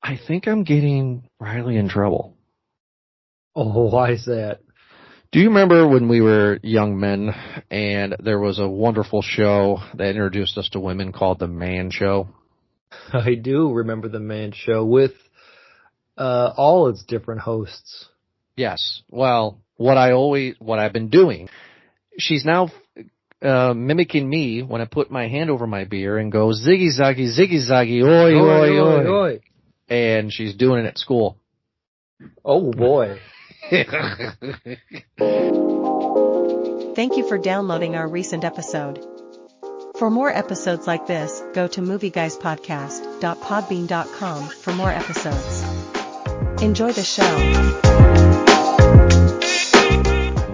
I think I'm getting Riley in trouble. Oh, why is that? Do you remember when we were young men and there was a wonderful show that introduced us to women called The Man Show? I do remember the Man Show with all its different hosts. Yes. Well, what I've been doing, she's now mimicking me when I put my hand over my beer and go ziggy zaggy, oi, oi, oi, oi. And she's doing it at school. Oh, boy. Thank you for downloading our recent episode. For more episodes like this, go to movieguyspodcast.podbean.com for more episodes. Enjoy the show.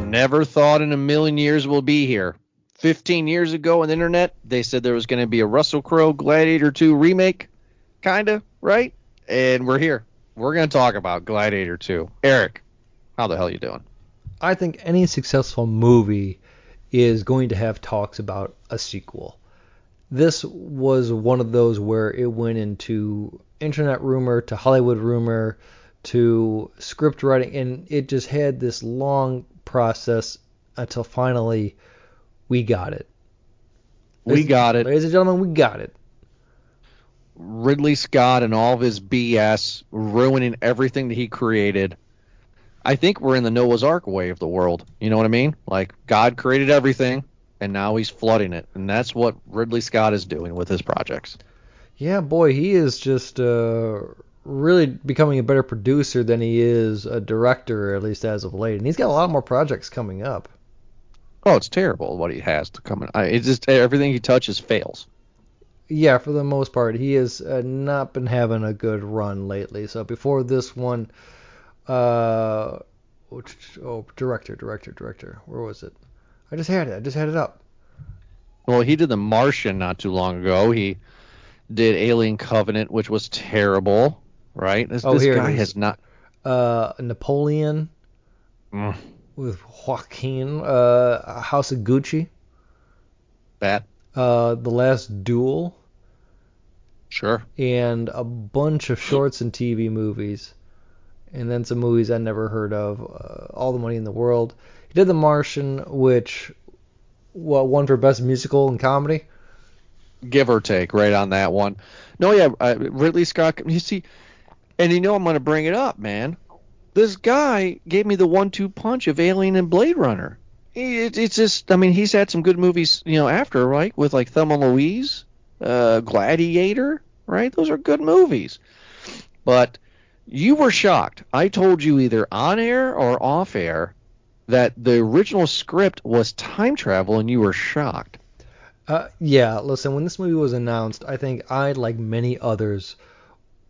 Never thought in a million years we'll be here. 15 years ago on the internet, they said there was going to be a Russell Crowe Gladiator 2 remake. Kinda, right? And we're here. We're going to talk about Gladiator 2. Eric, how the hell are you doing? I think any successful movie is going to have talks about a sequel. This was one of those where it went into internet rumor to Hollywood rumor to script writing, and it just had this long process until finally we got it. Ladies and gentlemen, we got it. Ridley Scott and all of his BS ruining everything that he created. I think we're in the Noah's Ark way of the world. You know what I mean? Like, God created everything, and now he's flooding it. And that's what Ridley Scott is doing with his projects. Yeah, boy, he is just really becoming a better producer than he is a director, at least as of late. And he's got a lot more projects coming up. Oh, it's terrible what he has to come in. It's just everything he touches fails. Yeah, for the most part. He has not been having a good run lately. So before this one... director. Where was it? I just had it up. Well, he did The Martian not too long ago. He did Alien Covenant, which was terrible, right? This guy has not... Napoleon with Joaquin. House of Gucci. That. The Last Duel. Sure. And a bunch of shorts and TV movies. And then some movies I never heard of. All the Money in the World. He did The Martian, which won for Best Musical and Comedy. Give or take, right on that one. No, yeah, Ridley Scott. You see, and you know I'm going to bring it up, man. This guy gave me the 1-2 punch of Alien and Blade Runner. It's just, I mean, he's had some good movies, after, right? With like Thelma and Louise, Gladiator, right? Those are good movies. But you were shocked. I told you either on air or off air that the original script was time travel, and you were shocked. Yeah, listen, when this movie was announced, I think I, like many others,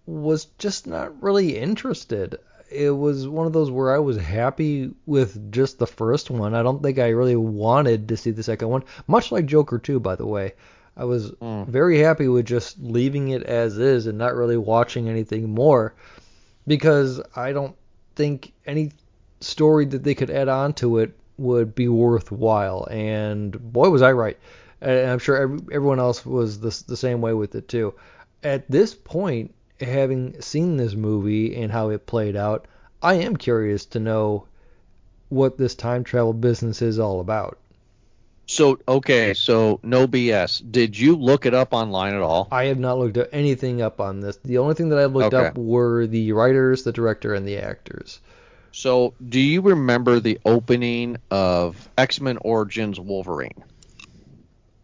was just not really interested. It was one of those where I was happy with just the first one. I don't think I really wanted to see the second one, much like Joker 2, by the way. I was very happy with just leaving it as is and not really watching anything more, because I don't think any story that they could add on to it would be worthwhile. And boy, was I right. And I'm sure everyone else was the same way with it too. At this point, having seen this movie and how it played out, I am curious to know what this time travel business is all about. So no BS. Did you look it up online at all? I have not looked anything up on this. The only thing that I looked up were the writers, the director, and the actors. So do you remember the opening of X-Men Origins Wolverine?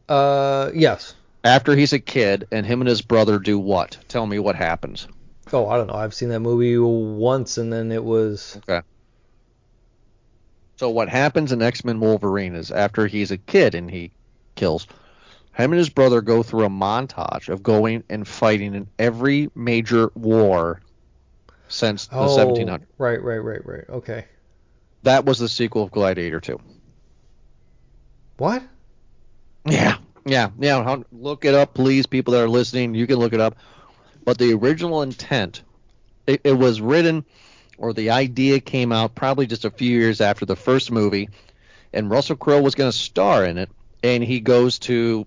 Yes. After he's a kid and him and his brother do what? Tell me what happens. Oh, I don't know. I've seen that movie once, and then it was... Okay. So what happens in X-Men Wolverine is after he's a kid and he kills, him and his brother go through a montage of going and fighting in every major war since the 1700s. Right. Okay. That was the sequel of Gladiator 2. What? Yeah. Look it up, please, people that are listening. You can look it up. But the original intent, it was written, or the idea came out probably just a few years after the first movie, and Russell Crowe was going to star in it, and he goes to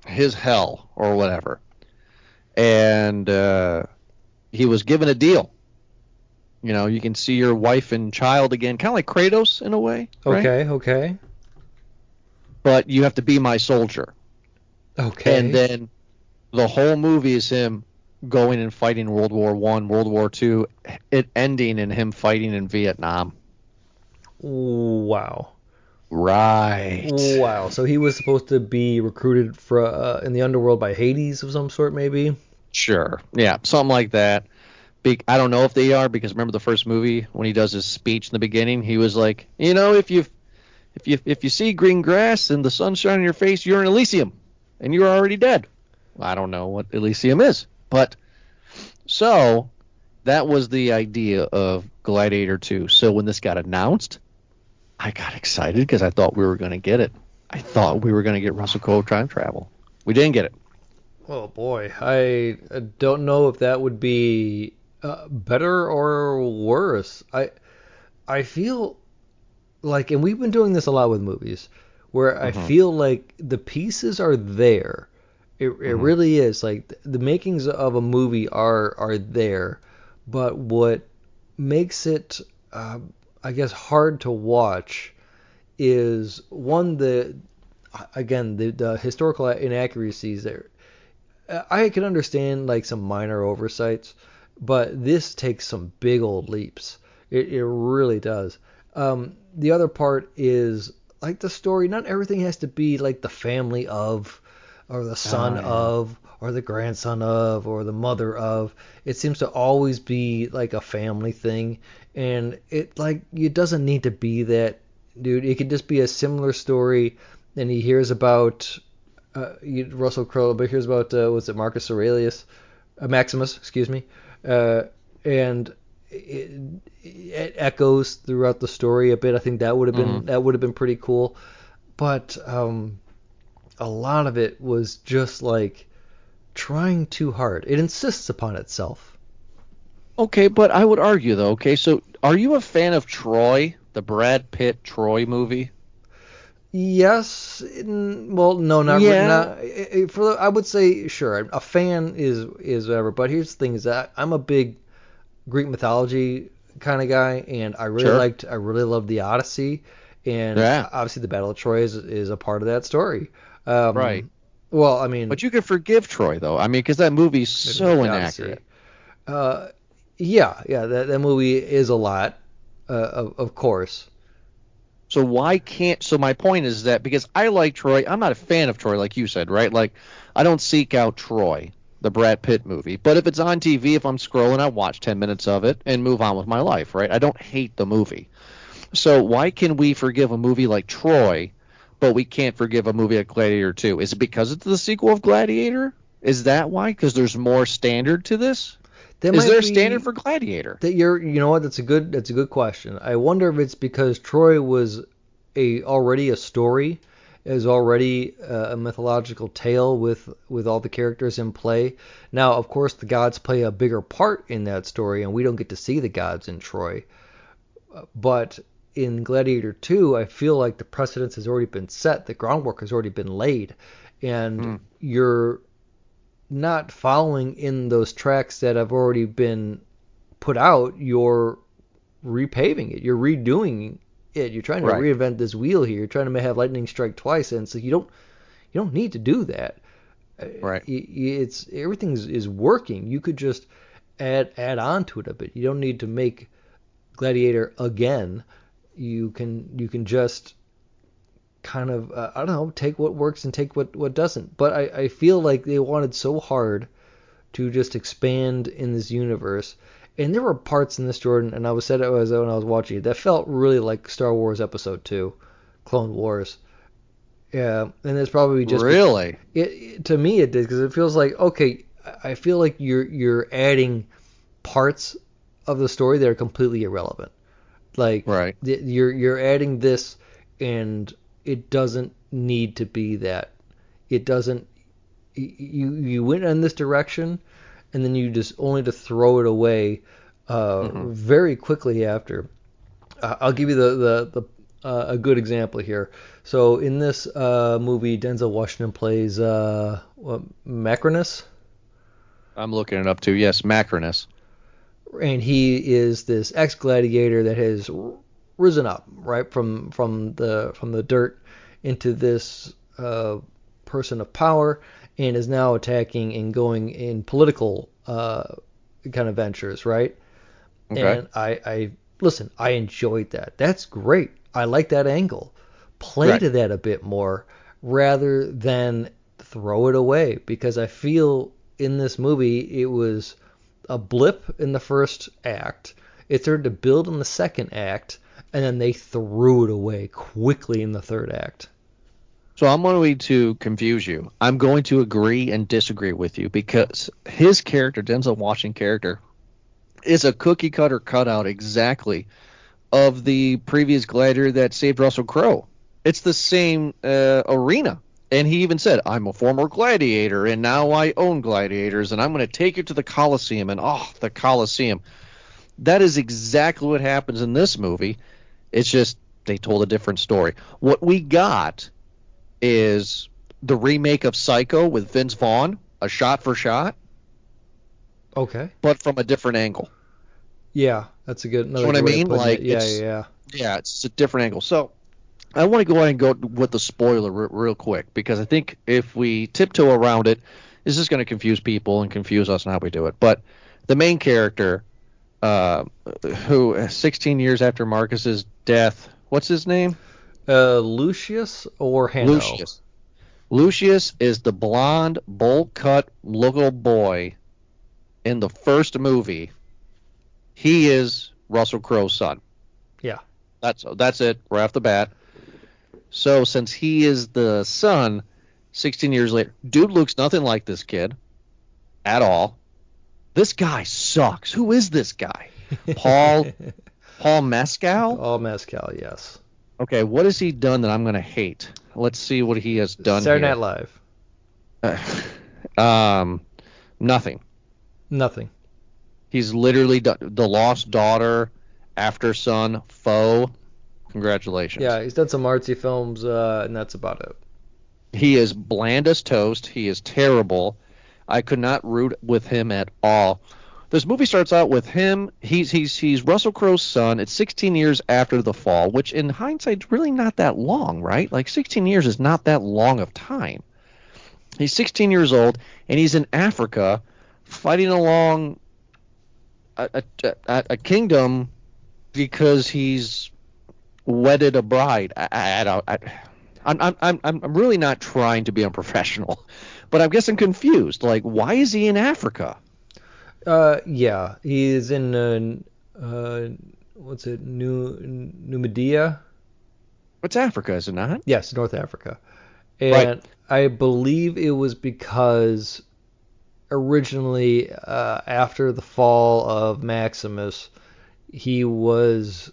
his hell or whatever. And he was given a deal. You know, you can see your wife and child again, kind of like Kratos in a way. Right? Okay. But you have to be my soldier. Okay. And then the whole movie is him going and fighting World War I, World War II, it ending in him fighting in Vietnam. Wow. Right. Wow. So he was supposed to be recruited in the underworld by Hades of some sort, maybe? Sure. Yeah, something like that. I don't know if they are, because remember the first movie when he does his speech in the beginning, he was like, you know, if you see green grass and the sun shining in your face, you're in Elysium, and you're already dead. I don't know what Elysium is, but so that was the idea of Gladiator 2. So when this got announced, I got excited because I thought we were going to get it. I thought we were going to get Russell Crowe time travel. We didn't get it. Oh boy, I don't know if that would be better or worse. I feel like, and we've been doing this a lot with movies, where I feel like the pieces are there. It really is. Like the makings of a movie are there, but what makes it, I guess, hard to watch is one, the historical inaccuracies there. I can understand like some minor oversights, but this takes some big old leaps. It really does. The other part is like the story. Not everything has to be like the family of, or the son of, or the grandson of, or the mother of. It seems to always be like a family thing, and it doesn't need to be that, dude. It could just be a similar story, and he hears about Russell Crowe, but here's about was it Marcus Aurelius, Maximus, excuse me, and it echoes throughout the story a bit. I think that would have been pretty cool, but a lot of it was just like trying too hard. It insists upon itself. Okay, but I would argue though. Okay, so are you a fan of Troy, the Brad Pitt Troy movie? Yes. Well, no, not really. I would say sure. A fan is whatever. But here's the thing: is that I'm a big Greek mythology kind of guy, and I really loved the Odyssey, and obviously the Battle of Troy is a part of that story. Right. Well, I mean, but you can forgive Troy though. I mean, because that movie's so inaccurate. That movie is a lot, of course. So why can't? So my point is that because I like Troy, I'm not a fan of Troy, like you said, right? Like I don't seek out Troy, the Brad Pitt movie, but if it's on TV, if I'm scrolling, I watch 10 minutes of it and move on with my life, right? I don't hate the movie. So why can we forgive a movie like Troy, but we can't forgive a movie like Gladiator 2? Is it because it's the sequel of Gladiator? Is that why? Because there's more standard to this? Is there a standard for Gladiator? You know what? That's a good question. I wonder if it's because Troy was already a story, is already a mythological tale with all the characters in play. Now, of course, the gods play a bigger part in that story, and we don't get to see the gods in Troy. But in Gladiator 2, I feel like the precedence has already been set, the groundwork has already been laid, and you're not following in those tracks that have already been put out. You're repaving it, you're redoing it, you're trying to reinvent this wheel here, you're trying to have lightning strike twice, and so you don't need to do that. Right. It's everything is working. You could just add on to it a bit. You don't need to make Gladiator again. You can just kind of I don't know, take what works and take what doesn't. But I feel like they wanted so hard to just expand in this universe, and there were parts in this, Jordan, and I said it when I was watching it, that felt really like Star Wars Episode 2, Clone Wars. Yeah, and it's probably just really to me it did, because it feels like, okay, I feel like you're adding parts of the story that are completely irrelevant. Like you're adding this, and it doesn't need to be that. It doesn't. You went in this direction, and then you just only to throw it away very quickly after. I'll give you a good example here. So in this movie, Denzel Washington plays Macrinus. I'm looking it up too. Yes, Macrinus. and he is this ex-gladiator that has risen up, right, from the dirt into this person of power, and is now attacking and going in political kind of ventures, right? Okay. And I listen, I enjoyed that. That's great. I like that angle. Play Right. to that a bit more rather than throw it away, because I feel in this movie it was a blip in the first act. It started to build in the second act, and then they threw it away quickly in the third act. So I'm going to confuse you. I'm going to agree and disagree with you, because his character, Denzel Washington character, is a cookie cutter cutout exactly of the previous gladiator that saved Russell Crowe. It's the same arena. And he even said, I'm a former gladiator, and now I own gladiators, and I'm going to take you to the Coliseum. And, the Coliseum. That is exactly what happens in this movie. It's just they told a different story. What we got is the remake of Psycho with Vince Vaughn, a shot for shot, Okay. but from a different angle. Yeah, that's a good. You know what I mean? Like, yeah. Yeah, it's a different angle. So I want to go ahead and go with the spoiler real quick, because I think if we tiptoe around it, it's just going to confuse people and confuse us on how we do it. But the main character, who 16 years after Marcus's death, what's his name? Lucius or Hanno? Lucius is the blonde, bowl-cut little boy in the first movie. He is Russell Crowe's son. Yeah. That's it right off the bat. So since he is the son, 16 years later, dude looks nothing like this kid at all. This guy sucks. Who is this guy? Paul Mescal? All Mescal, yes. Okay, what has he done that I'm going to hate? Let's see what he has done Saturday here. Night Live. Nothing. Nothing. He's literally done The Lost Daughter, After Sun, Foe. Congratulations. Yeah, he's done some artsy films, and that's about it. He is bland as toast. He is terrible. I could not root with him at all. This movie starts out with him. He's Russell Crowe's son. It's 16 years after the fall, which in hindsight is really not that long, right? Like 16 years is not that long of time. He's 16 years old, and he's in Africa fighting along a kingdom because he's wedded a bride. I'm really not trying to be unprofessional, but I guess I'm confused. Like, why is he in Africa? Yeah, he's in what's it, Numidia? What's Africa, is it not? Yes, North Africa. And Right. I believe it was because originally, after the fall of Maximus, he was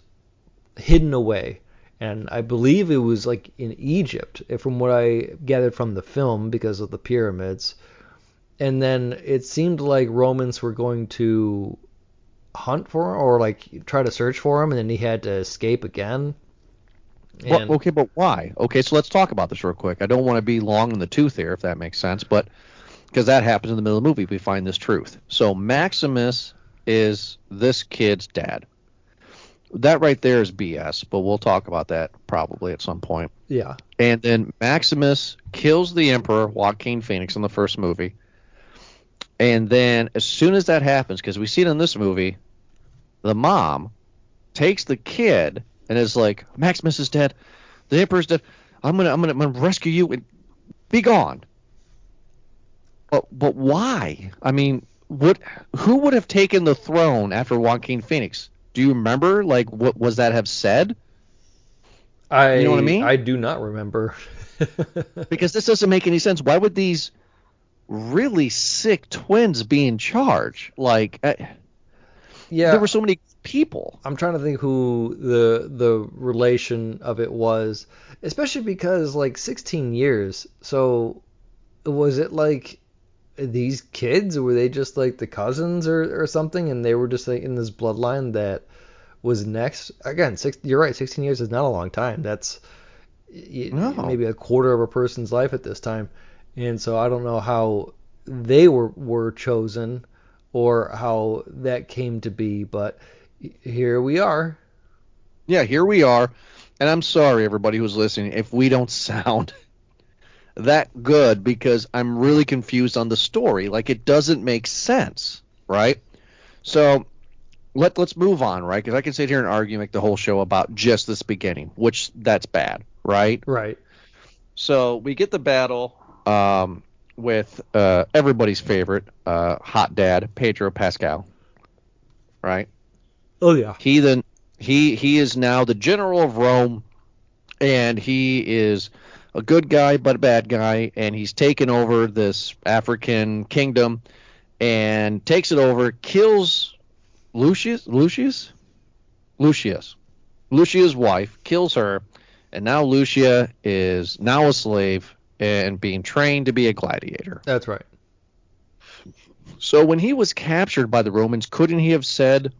hidden away. And I believe it was like in Egypt, from what I gathered from the film, because of the pyramids. And then it seemed like Romans were going to hunt for him, or like try to search for him, and then he had to escape again. And Well, okay, but why? Okay, so let's talk about this real quick. I don't want to be long in the tooth here, if that makes sense, but because that happens in the middle of the movie, we find this truth. So Maximus is this kid's dad. That right there is BS, but we'll talk about that probably at some point. yeah, And then Maximus kills the Emperor, Joaquin Phoenix, in the first movie. And then as soon as that happens, because we see it in this movie, the mom takes the kid and is like, Maximus is dead. The Emperor's dead. I'm gonna rescue you and be gone. But why? I mean, who would have taken the throne after Joaquin Phoenix? Do you remember? Like, what was that have said? You know what I mean? I do not remember. Because this doesn't make any sense. Why would these really sick twins be in charge? Like, Yeah, there were so many people. I'm trying to think who the relation of it was, especially because like 16 years. So was it like these kids, or were they just like the cousins or something, and they were just like in this bloodline that was next? Again, you're right, 16 years is not a long time. That's No. maybe a quarter of a person's life at this time. And so I don't know how they were chosen, or how that came to be, but here we are. Yeah, here we are. And I'm sorry, everybody who's listening, if we don't sound that good, because I'm really confused on the story. Like, it doesn't make sense, right? So let's move on, right? Because I can sit here and argue, make the whole show about just this beginning, which that's bad, right? Right. So we get the battle with everybody's favorite hot dad, Pedro Pascal, right? Oh yeah. He is now the general of Rome, and he is a good guy but a bad guy, and he's taken over this African kingdom and takes it over, kills Lucia's wife, kills her, and now Lucia is now a slave and being trained to be a gladiator. That's right. So when he was captured by the Romans, couldn't he have said,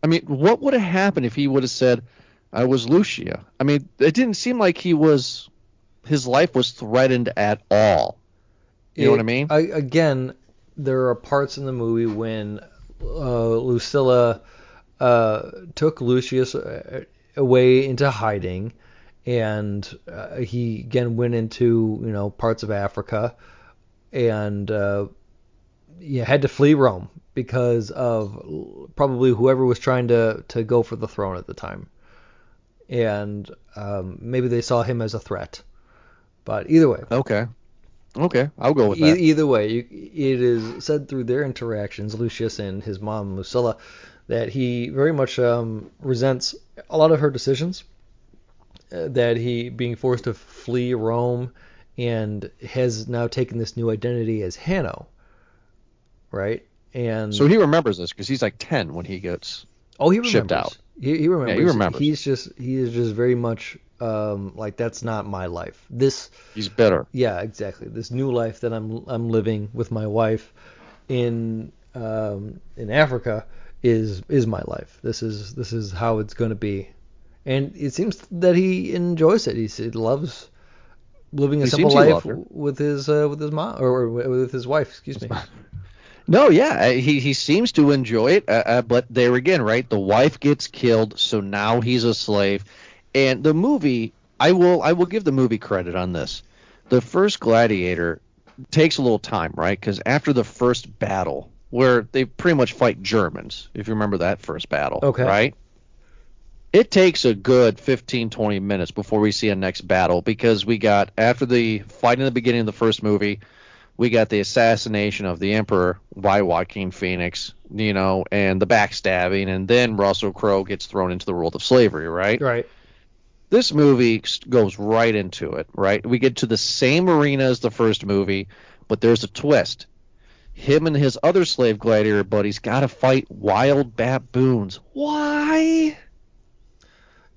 I mean, what would have happened if he would have said, I was Lucia? I mean, it didn't seem like his life was threatened at all. You know what I mean? Again, there are parts in the movie when Lucilla took Lucius away into hiding, and he again went into parts of Africa, and had to flee Rome because of probably whoever was trying to go for the throne at the time, and maybe they saw him as a threat. But either way. Okay, I'll go with that. Either way, it is said through their interactions, Lucius and his mom, Lucilla, that he very much resents a lot of her decisions, that he being forced to flee Rome and has now taken this new identity as Hanno, right? And so he remembers this because he's like 10 when he gets shipped out. He remembers. Yeah, he remembers. He is just very much like, that's not my life. He's bitter. Yeah, exactly. This new life that I'm living with my wife in Africa is my life. This is how it's going to be, and it seems that he enjoys it. He loves living a simple life with his mom or with his wife. Excuse me. No, yeah, he seems to enjoy it, but there again, right? The wife gets killed, so now he's a slave. And the movie, I will give the movie credit on this. The first Gladiator takes a little time, right? Because after the first battle, where they pretty much fight Germans, if you remember that first battle, okay, right? It takes a good 15, 20 minutes before we see a next battle, because we got, after the fight in the beginning of the first movie, we got the assassination of the Emperor by Joaquin Phoenix, and the backstabbing, and then Russell Crowe gets thrown into the world of slavery, right? Right. This movie goes right into it, right? We get to the same arena as the first movie, but there's a twist. Him and his other slave gladiator buddies got to fight wild baboons. Why?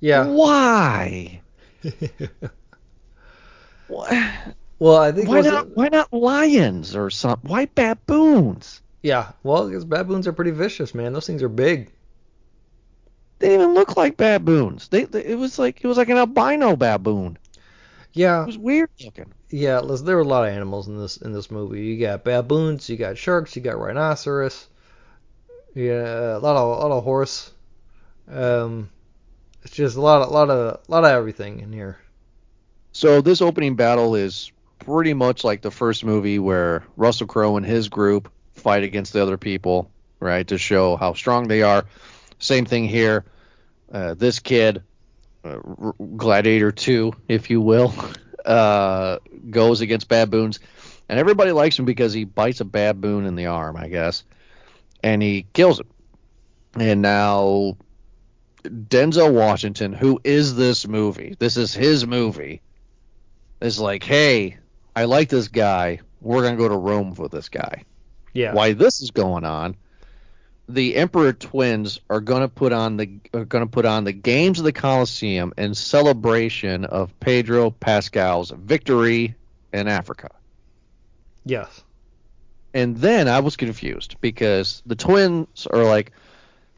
Yeah. Why? What? Well, I think why not lions or something? Why baboons? Yeah, well, because baboons are pretty vicious, man. Those things are big. They didn't even look like baboons. It was like an albino baboon. Yeah. It was weird looking. Yeah, there were a lot of animals in this movie. You got baboons, you got sharks, you got rhinoceros, yeah, a lot of horse. It's just a lot of everything in here. So this opening battle is pretty much like the first movie, where Russell Crowe and his group fight against the other people, right, to show how strong they are. Same thing here. This kid, Gladiator 2, if you will, goes against baboons, and everybody likes him because he bites a baboon in the arm, I guess, and he kills him. And now Denzel Washington, who is this movie, this is his movie, is like, hey, I like this guy. We're going to go to Rome with this guy. Yeah. Why this is going on, the Emperor twins are going to put on the games of the Colosseum in celebration of Pedro Pascal's victory in Africa. Yes. And then I was confused because the twins are like,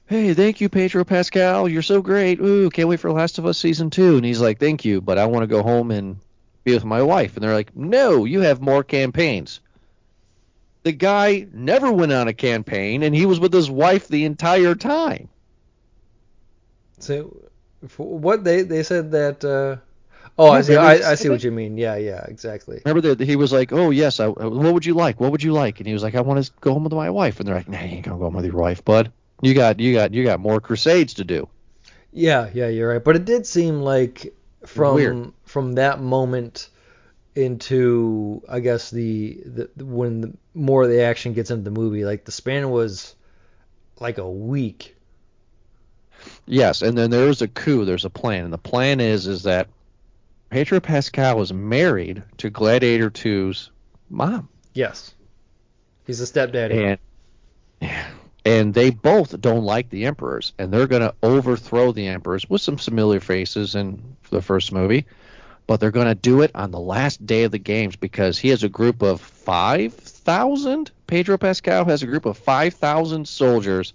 hey, thank you, Pedro Pascal. You're so great. Ooh, can't wait for Last of Us Season 2. And he's like, thank you, but I want to go home and be with my wife. And they're like, no, you have more campaigns. the guy never went on a campaign, and he was with his wife the entire time. So, what they said that. Oh, Yeah, I see what you mean. Yeah, exactly. Remember that he was like, "Oh yes, what would you like? What would you like?" And he was like, "I want to go home with my wife." And they're like, "Nah, you ain't gonna go home with your wife, bud. You got more crusades to do." Yeah, you're right. But it did seem like Weird. from that moment into, I guess, when more of the action gets into the movie, like the span was like a week. Yes, and then there's a coup. There's a plan, and the plan is that Pedro Pascal is married to Gladiator 2's mom, Yes, he's a stepdaddy. and they both don't like the emperors, and they're going to overthrow the emperors with some familiar faces in the first movie, but they're going to do it on the last day of the games because he has a group of 5,000. Pedro Pascal has a group of 5,000 soldiers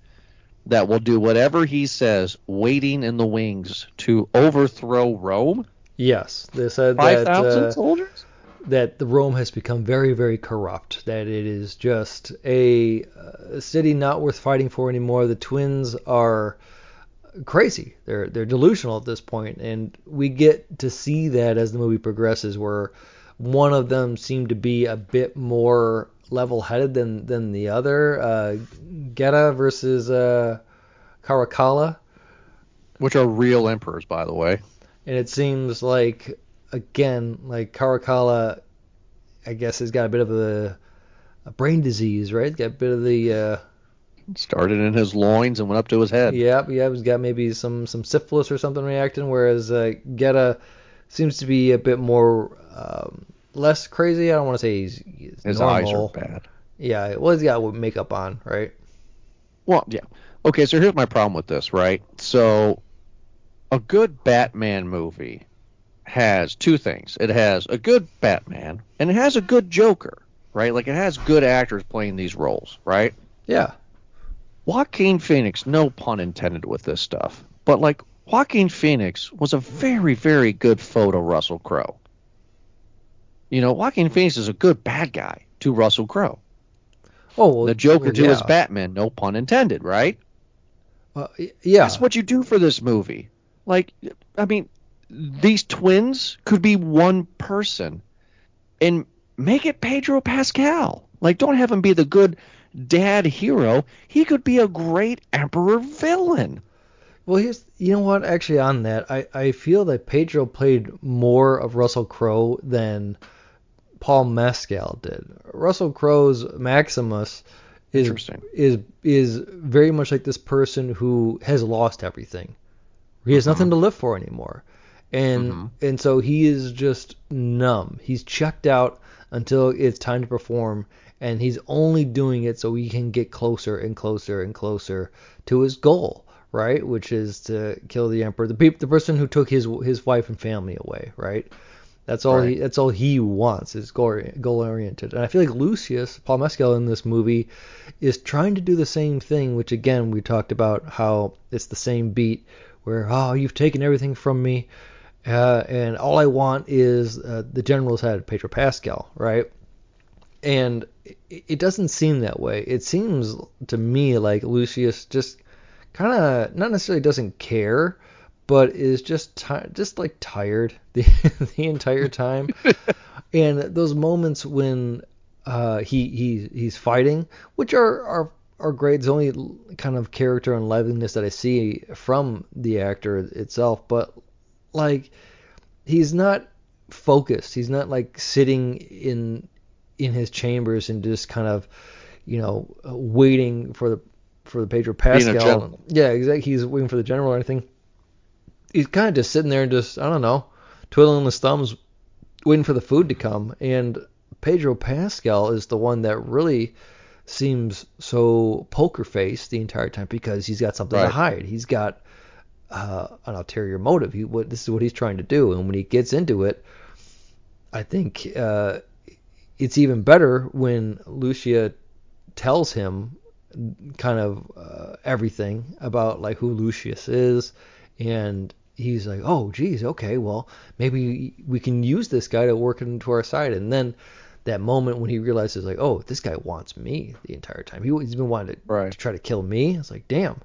that will do whatever he says, waiting in the wings to overthrow Rome. Yes, they said 5,000 soldiers? That the Rome has become very, very corrupt. That it is just a city not worth fighting for anymore. The twins are crazy. They're delusional at this point, and we get to see that as the movie progresses, where one of them seemed to be a bit more level-headed than the other. Geta versus Caracalla. Which are real emperors, by the way. And it seems like, again, like Caracalla, I guess, has got a bit of a brain disease, right? Got a bit of the... Started in his loins and went up to his head. Yeah, he's got maybe some syphilis or something reacting, whereas Geta seems to be a bit more less crazy. I don't want to say he's his normal. eyes are bad. Yeah, well, he's got makeup on, right? Well, yeah. Okay, so here's my problem with this, right? So a good Batman movie has two things. It has a good Batman, and it has a good Joker, right? Like, it has good actors playing these roles, right? Yeah. Joaquin Phoenix, no pun intended with this stuff, but, like, Joaquin Phoenix was a very, very good photo Russell Crowe. You know, Joaquin Phoenix is a good bad guy to Russell Crowe. Oh, well, the Joker to yeah. his Batman, no pun intended, right? Yeah. That's what you do for this movie. Like, I mean, these twins could be one person, and make it Pedro Pascal. Like, don't have him be the good dad hero. He could be a great emperor villain. Well, you know what? Actually, on that, I feel that Pedro played more of Russell Crowe than Paul Mescal did. Russell Crowe's Maximus is very much like this person who has lost everything. He has nothing to live for anymore. And so he is just numb. He's checked out until it's time to perform, and he's only doing it so he can get closer and closer and closer to his goal, right? Which is to kill the emperor, the person who took his wife and family away, right? That's all Right. that's all he wants, is goal oriented. And I feel like Lucius, Paul Mescal in this movie, is trying to do the same thing, which again we talked about how it's the same beat where, oh, you've taken everything from me, and all I want is the general's head, Pedro Pascal, right? And it doesn't seem that way. It seems to me like Lucius just kind of not necessarily doesn't care, but is just tired the entire time. And those moments when he's fighting, which are great. It's the only kind of character and liveliness that I see from the actor itself. But like, he's not focused. He's not like sitting in his chambers and just kind of, waiting for the Pedro Pascal. Being a general. Yeah, exactly. He's waiting for the general or anything. He's kind of just sitting there and just, I don't know, twiddling his thumbs, waiting for the food to come. And Pedro Pascal is the one that really seems so poker faced the entire time because he's got something to hide. He's got an ulterior motive. This is what he's trying to do. And when he gets into it, I think it's even better when Lucia tells him kind of everything about like who Lucius is, and he's like, oh geez, okay, well maybe we can use this guy to work into our side. And then that moment when he realizes, like, oh, this guy wants me the entire time. He's been wanting to try to kill me. It's like, damn.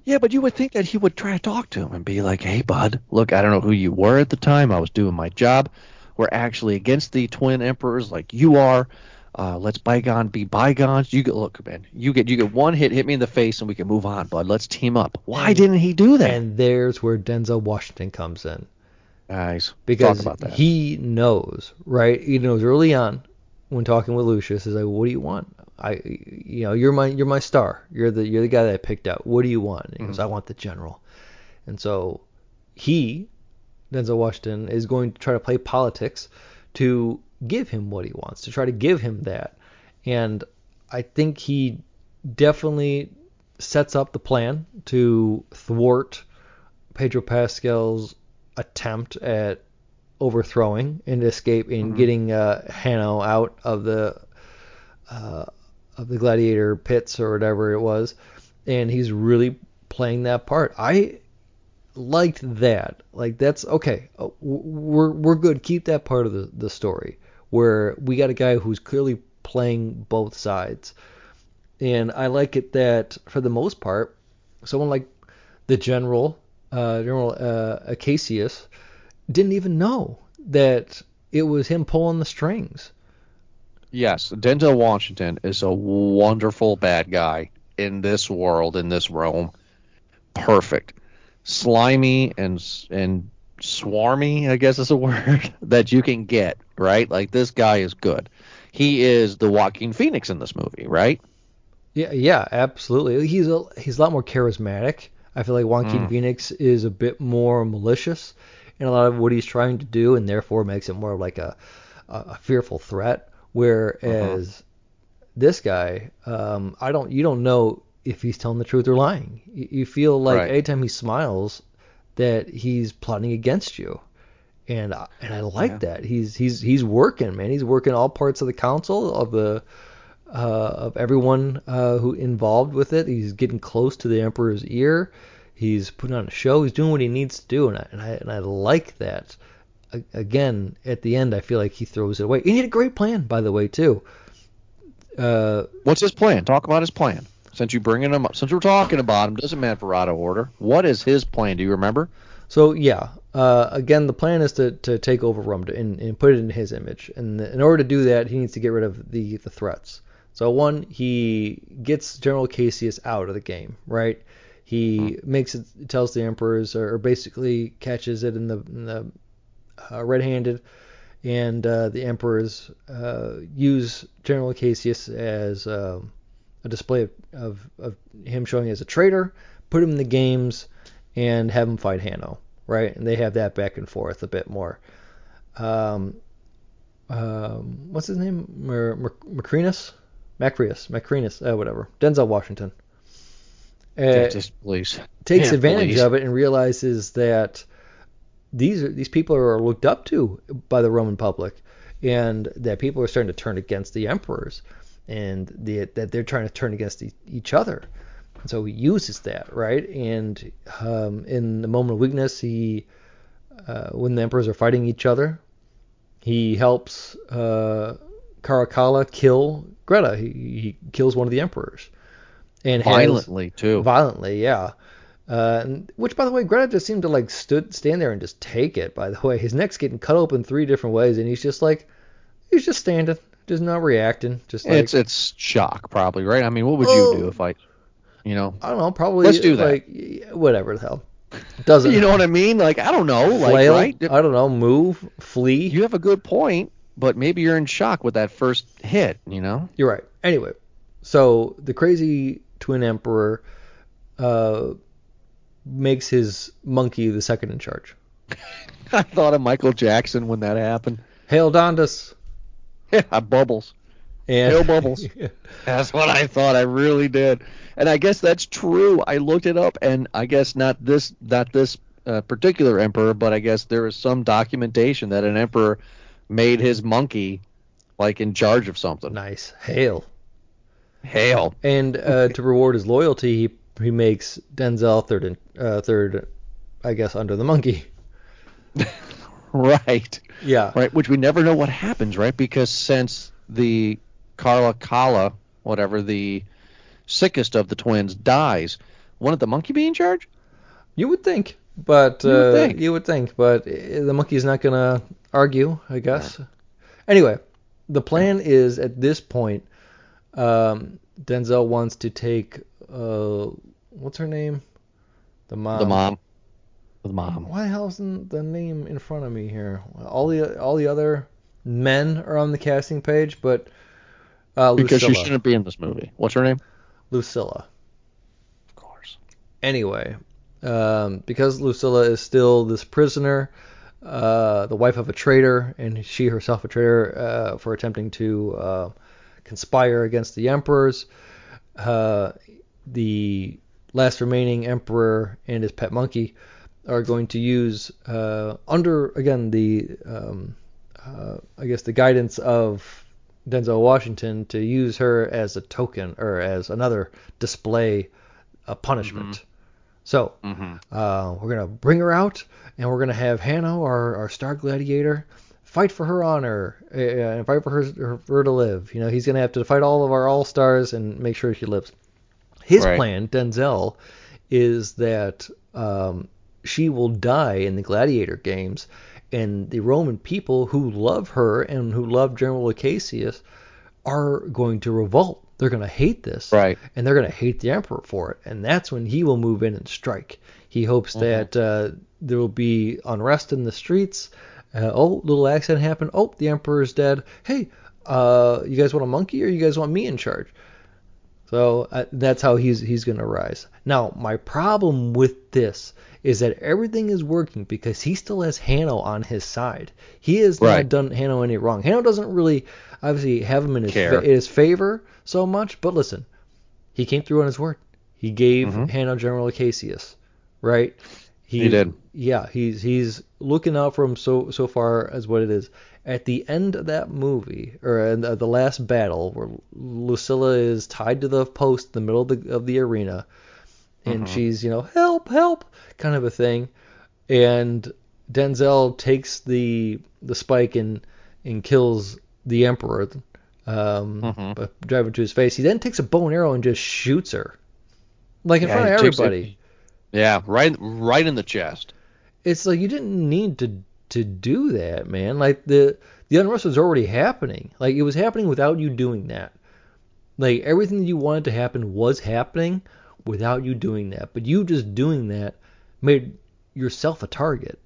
Yeah, but you would think that he would try to talk to him and be like, hey, bud, look, I don't know who you were at the time. I was doing my job. We're actually against the twin emperors like you are. Let's bygone be bygones. Look, man, you get one hit me in the face, and we can move on, bud. Let's team up. Why didn't he do that? And there's where Denzel Washington comes in. Nice. Because talk about that. He knows, right? He knows early on when talking with Lucius, is like, what do you want? You're my star. You're the guy that I picked out. What do you want? And he goes, I want the general. And so Denzel Washington, is going to try to play politics to give him what he wants, to try to give him that. And I think he definitely sets up the plan to thwart Pedro Pascal's attempt at overthrowing and escape and getting Hanno out of the gladiator pits or whatever it was, and he's really playing that part. I liked that. Like, that's okay. We're good. Keep that part of the story where we got a guy who's clearly playing both sides, and I like it that for the most part, someone like the General Acacius didn't even know that it was him pulling the strings. Yes, Denzel Washington is a wonderful bad guy in this world, in this realm. Perfect. Slimy and swarmy, I guess is a word, that you can get, right? Like, this guy is good. He is the Joaquin Phoenix in this movie, right? Yeah, absolutely. He's a lot more charismatic. I feel like Joaquin Phoenix is a bit more malicious in a lot of what he's trying to do, and therefore makes it more of like a fearful threat. Whereas this guy, you don't know if he's telling the truth or lying. You feel like anytime he smiles that he's plotting against you, and I like that. He's working, man. He's working all parts of the council, of everyone who involved with it. He's getting close to the Emperor's ear. He's putting on a show. He's doing what he needs to do, and I like that. Again, at the end, I feel like he throws it away. He had a great plan, by the way, too. What's his plan? Talk about his plan. Since you're bringing him up, since we're talking about him, doesn't matter for out of order. What is his plan? Do you remember? So again, the plan is to take over Rome and put it in his image. And in order to do that, he needs to get rid of the threats. So one, he gets General Cassius out of the game, right? He tells the emperors, or basically catches it in the red-handed, and the emperors use General Cassius as a display of him showing as a traitor, put him in the games, and have him fight Hanno, right? And they have that back and forth a bit more. What's his name? Macrinus, whatever. Denzel Washington. Just please. Takes advantage of it and realizes that these people are looked up to by the Roman public, and that people are starting to turn against the emperors, and that they're trying to turn against each other. And so he uses that, right? And in the moment of weakness, when the emperors are fighting each other, he helps Caracalla kill Greta. He kills one of the emperors. And violently, too. Violently, yeah. Which, by the way, Greta just seemed to stand there and just take it, by the way. His neck's getting cut open 3 different ways, and he's just standing, just not reacting. Just like, it's shock, probably, right? I mean, what would you do if I don't know, probably. Let's do that. Like, whatever the hell. Doesn't. You know what I mean? Like, I don't know. Flail, right? I don't know, move, flee. You have a good point, but maybe you're in shock with that first hit, You're right. Anyway, so the crazy twin emperor makes his monkey the second in charge. I thought of Michael Jackson when that happened. Hail Dondas. Yeah, Bubbles. Hail Bubbles. That's what I thought. I really did. And I guess that's true. I looked it up, and I guess not this particular emperor, but I guess there is some documentation that an emperor made his monkey like in charge of something. Nice. Hail. And to reward his loyalty, he makes Denzel third, I guess, under the monkey. Right. Yeah. Right, which we never know what happens, right? Because since the Kala, whatever, the sickest of the twins dies, wouldn't the monkey be in charge? You would think, but the monkey's not gonna argue, I guess. Right. Anyway, the plan is at this point, Denzel wants to take what's her name? The mom. The mom. Why the hell's the name in front of me here? All the other men are on the casting page, but Lucilla. Because she shouldn't be in this movie. What's her name? Lucilla. Of course. Anyway, because Lucilla is still this prisoner, the wife of a traitor, and she herself a traitor for attempting to conspire against the emperors, the last remaining emperor and his pet monkey are going to use, under, again, the guidance of Denzel Washington, to use her as a token or as another display of punishment. Mm-hmm. So we're going to bring her out, and we're going to have Hanno, our star gladiator, fight for her honor and fight for her to live. You know, he's going to have to fight all of our all-stars and make sure she lives. His plan, Denzel, is that she will die in the gladiator games, and the Roman people who love her and who love General Acacius are going to revolt. They're going to hate this, right? And they're going to hate the emperor for it. And that's when he will move in and strike. He hopes that there will be unrest in the streets. Little accident happened. Oh, the emperor is dead. Hey, you guys want a monkey or you guys want me in charge? So that's how he's going to rise. Now, my problem with this is that everything is working because he still has Hanno on his side. He has not done Hanno any wrong. Hanno doesn't really, obviously, have him in his favor so much. But listen, he came through on his word. He gave Hanno General Acacius, right? He did. Yeah, he's looking out for him so far as what it is. At the end of that movie, or in the last battle, where Lucilla is tied to the post in the middle of the arena, and she's, help, help, kind of a thing, and Denzel takes the spike and kills the Emperor, by driving to his face. He then takes a bow and arrow and just shoots her, like in front of everybody. Yeah, right in the chest. It's like you didn't need to do that, man. Like the unrest was already happening. Like it was happening without you doing that. Like everything that you wanted to happen was happening without you doing that. But you just doing that made yourself a target.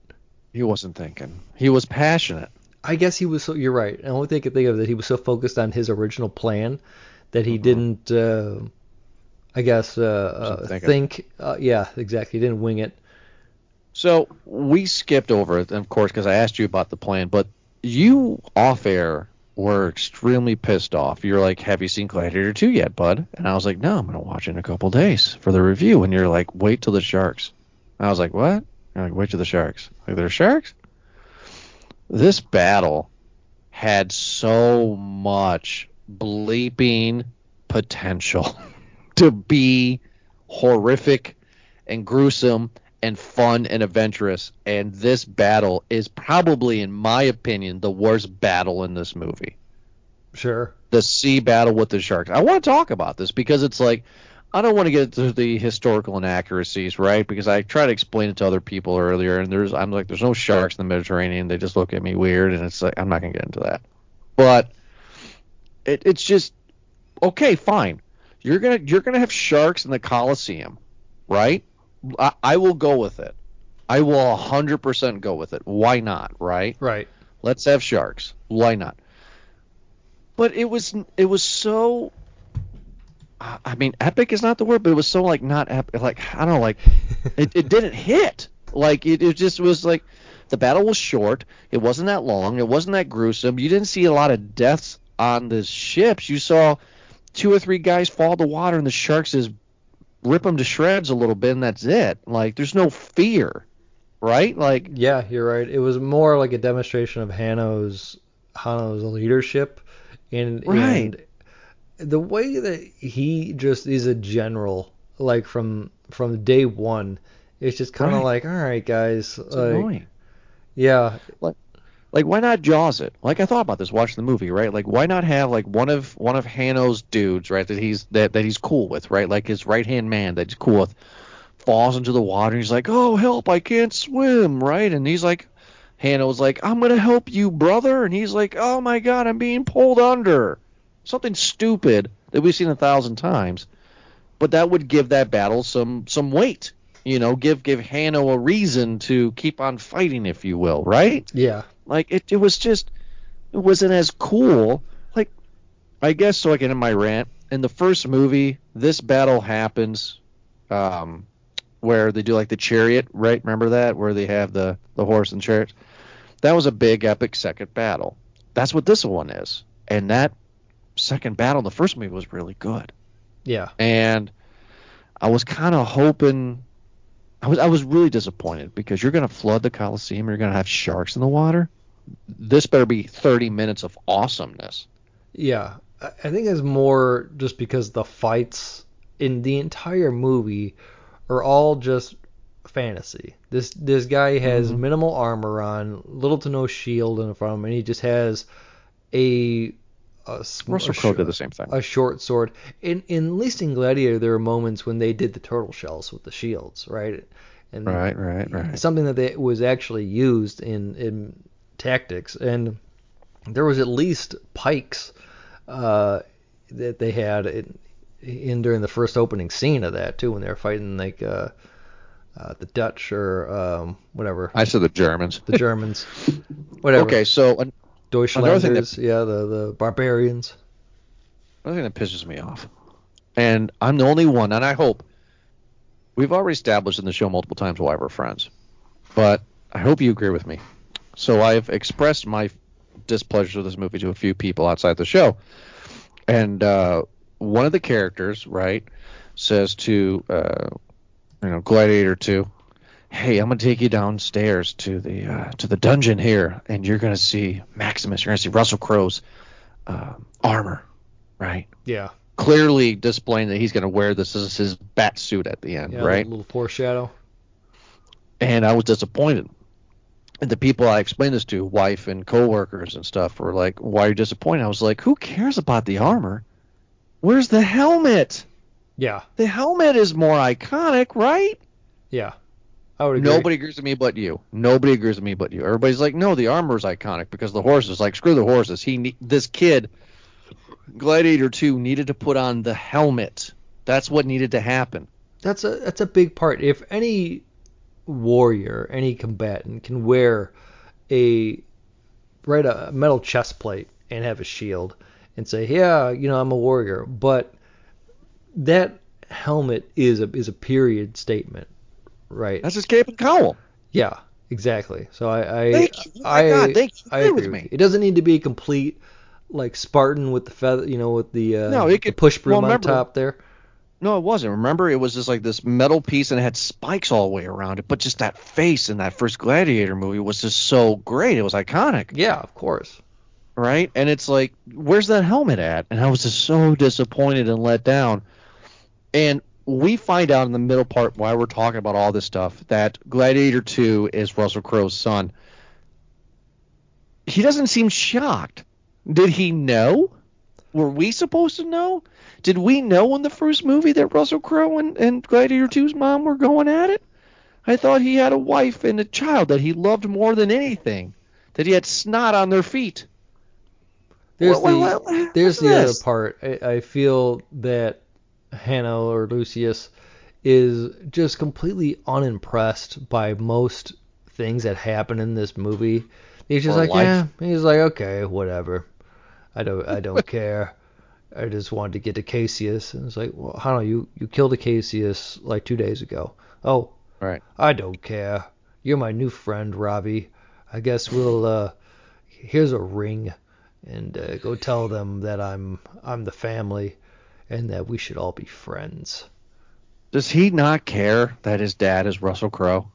He wasn't thinking. He was passionate. I guess he was. You're right. And the only thing I could think of is that he was so focused on his original plan that he didn't. Think. Yeah, exactly. He didn't wing it. So we skipped over it, of course, because I asked you about the plan. But you, off air, were extremely pissed off. You're like, "Have you seen Gladiator 2 yet, bud?" And I was like, "No, I'm gonna watch it in a couple days for the review." And you're like, "Wait till the sharks." And I was like, "What?" You're like, "Wait till the sharks." Like, there's sharks? This battle had so much bleeping potential to be horrific and gruesome and fun and adventurous, and this battle is probably, in my opinion, the worst battle in this movie. Sure. The sea battle with the sharks. I want to talk about this because it's like, I don't want to get into the historical inaccuracies, right? Because I try to explain it to other people earlier, and I'm like, there's no sharks in the Mediterranean. They just look at me weird, and it's like, I'm not going to get into that. But it's just, okay, fine. You're gonna have sharks in the Colosseum, right? I will go with it. I will 100% go with it. Why not, right? Right. Let's have sharks. Why not? But it was so, I mean, epic is not the word, but it was so, like, not epic. Like, I don't know, like, it didn't hit. Like, it just was like, the battle was short. It wasn't that long. It wasn't that gruesome. You didn't see a lot of deaths on the ships. You saw 2 or 3 guys fall to water, and the sharks just rip them to shreds a little bit, and that's it. Like, there's no fear, right? Like, yeah, you're right. It was more like a demonstration of Hanno's leadership, and the way that he just is a general, like from day one. It's just kind of like, all right, guys, it's annoying. Yeah. Like why not Jaws it? Like I thought about this watching the movie, right? Like why not have like one of Hanno's dudes, right? That he's cool with, right? Like his right hand man that he's cool with falls into the water. And he's like, oh help, I can't swim, right? And he's like, Hanno's like, I'm gonna help you, brother. And he's like, oh my god, I'm being pulled under. Something stupid that we've seen 1,000 times, but that would give that battle some weight. Give Hanno a reason to keep on fighting, if you will, right? Yeah. Like it wasn't as cool. Like I guess so. I get in my rant. In the first movie, this battle happens, where they do like the chariot, right? Remember that where they have the horse and chariot. That was a big epic second battle. That's what this one is, and that second battle in the first movie was really good. Yeah. And I was kind of hoping. I was really disappointed because you're going to flood the Coliseum. You're going to have sharks in the water. This better be 30 minutes of awesomeness. Yeah. I think it's more just because the fights in the entire movie are all just fantasy. This guy has minimal armor on, little to no shield in front of him, and he just has Russell Crowe did the same thing. A short sword. In at least in Gladiator, there were moments when they did the turtle shells with the shields, right? And right. Something that was actually used in tactics, and there was at least pikes that they had in during the first opening scene of that too, when they were fighting like the Dutch or whatever. I said the Germans. The Germans. Whatever. Okay, so Deutschlanders, the barbarians. Another thing that pisses me off, and I'm the only one, and I hope we've already established in the show multiple times why we're friends, but I hope you agree with me. So I've expressed my displeasure with this movie to a few people outside the show, and one of the characters, right, says to Gladiator 2, hey, I'm gonna take you downstairs to the dungeon here, and you're gonna see Maximus. You're gonna see Russell Crowe's armor, right? Yeah. Clearly displaying that he's gonna wear this as his bat suit at the end, right? A little foreshadow. And I was disappointed. And the people I explained this to, wife and coworkers and stuff, were like, "Why are you disappointed?" I was like, "Who cares about the armor? Where's the helmet? Yeah. The helmet is more iconic, right?" Yeah. I would agree. Nobody agrees with me but you. Nobody agrees with me but you. Everybody's like, no, the armor is iconic because the horses. Like, screw the horses. This kid, Gladiator 2, needed to put on the helmet. That's what needed to happen. That's a big part. If any warrior, any combatant can wear a metal chest plate and have a shield and say, yeah, I'm a warrior, but that helmet is a period statement. Right. That's his cape and cowl. Yeah, exactly. So thank you. Thank you. I agree with me. It doesn't need to be complete like Spartan with the feather, with the the push broom on top there. No, it wasn't. Remember, it was just like this metal piece and it had spikes all the way around it. But just that face in that first Gladiator movie was just so great. It was iconic. Yeah, of course. Right? And it's like, where's that helmet at? And I was just so disappointed and let down. And we find out in the middle part while we're talking about all this stuff that Gladiator 2 is Russell Crowe's son. He doesn't seem shocked. Did he know? Were we supposed to know? Did we know in the first movie that Russell Crowe and Gladiator 2's mom were going at it? I thought he had a wife and a child that he loved more than anything. That he had snot on their feet. There's the other part. I feel that Hanno or Lucius is just completely unimpressed by most things that happen in this movie. He's just like, yeah. He's like, okay, whatever. I don't care. I just wanted to get to Cassius. And it's like, well, Hanno, you killed a Cassius like 2 days ago. Oh, right. I don't care. You're my new friend, Robbie. I guess we'll here's a ring, and go tell them that I'm the family. And that we should all be friends. Does he not care that his dad is Russell Crowe?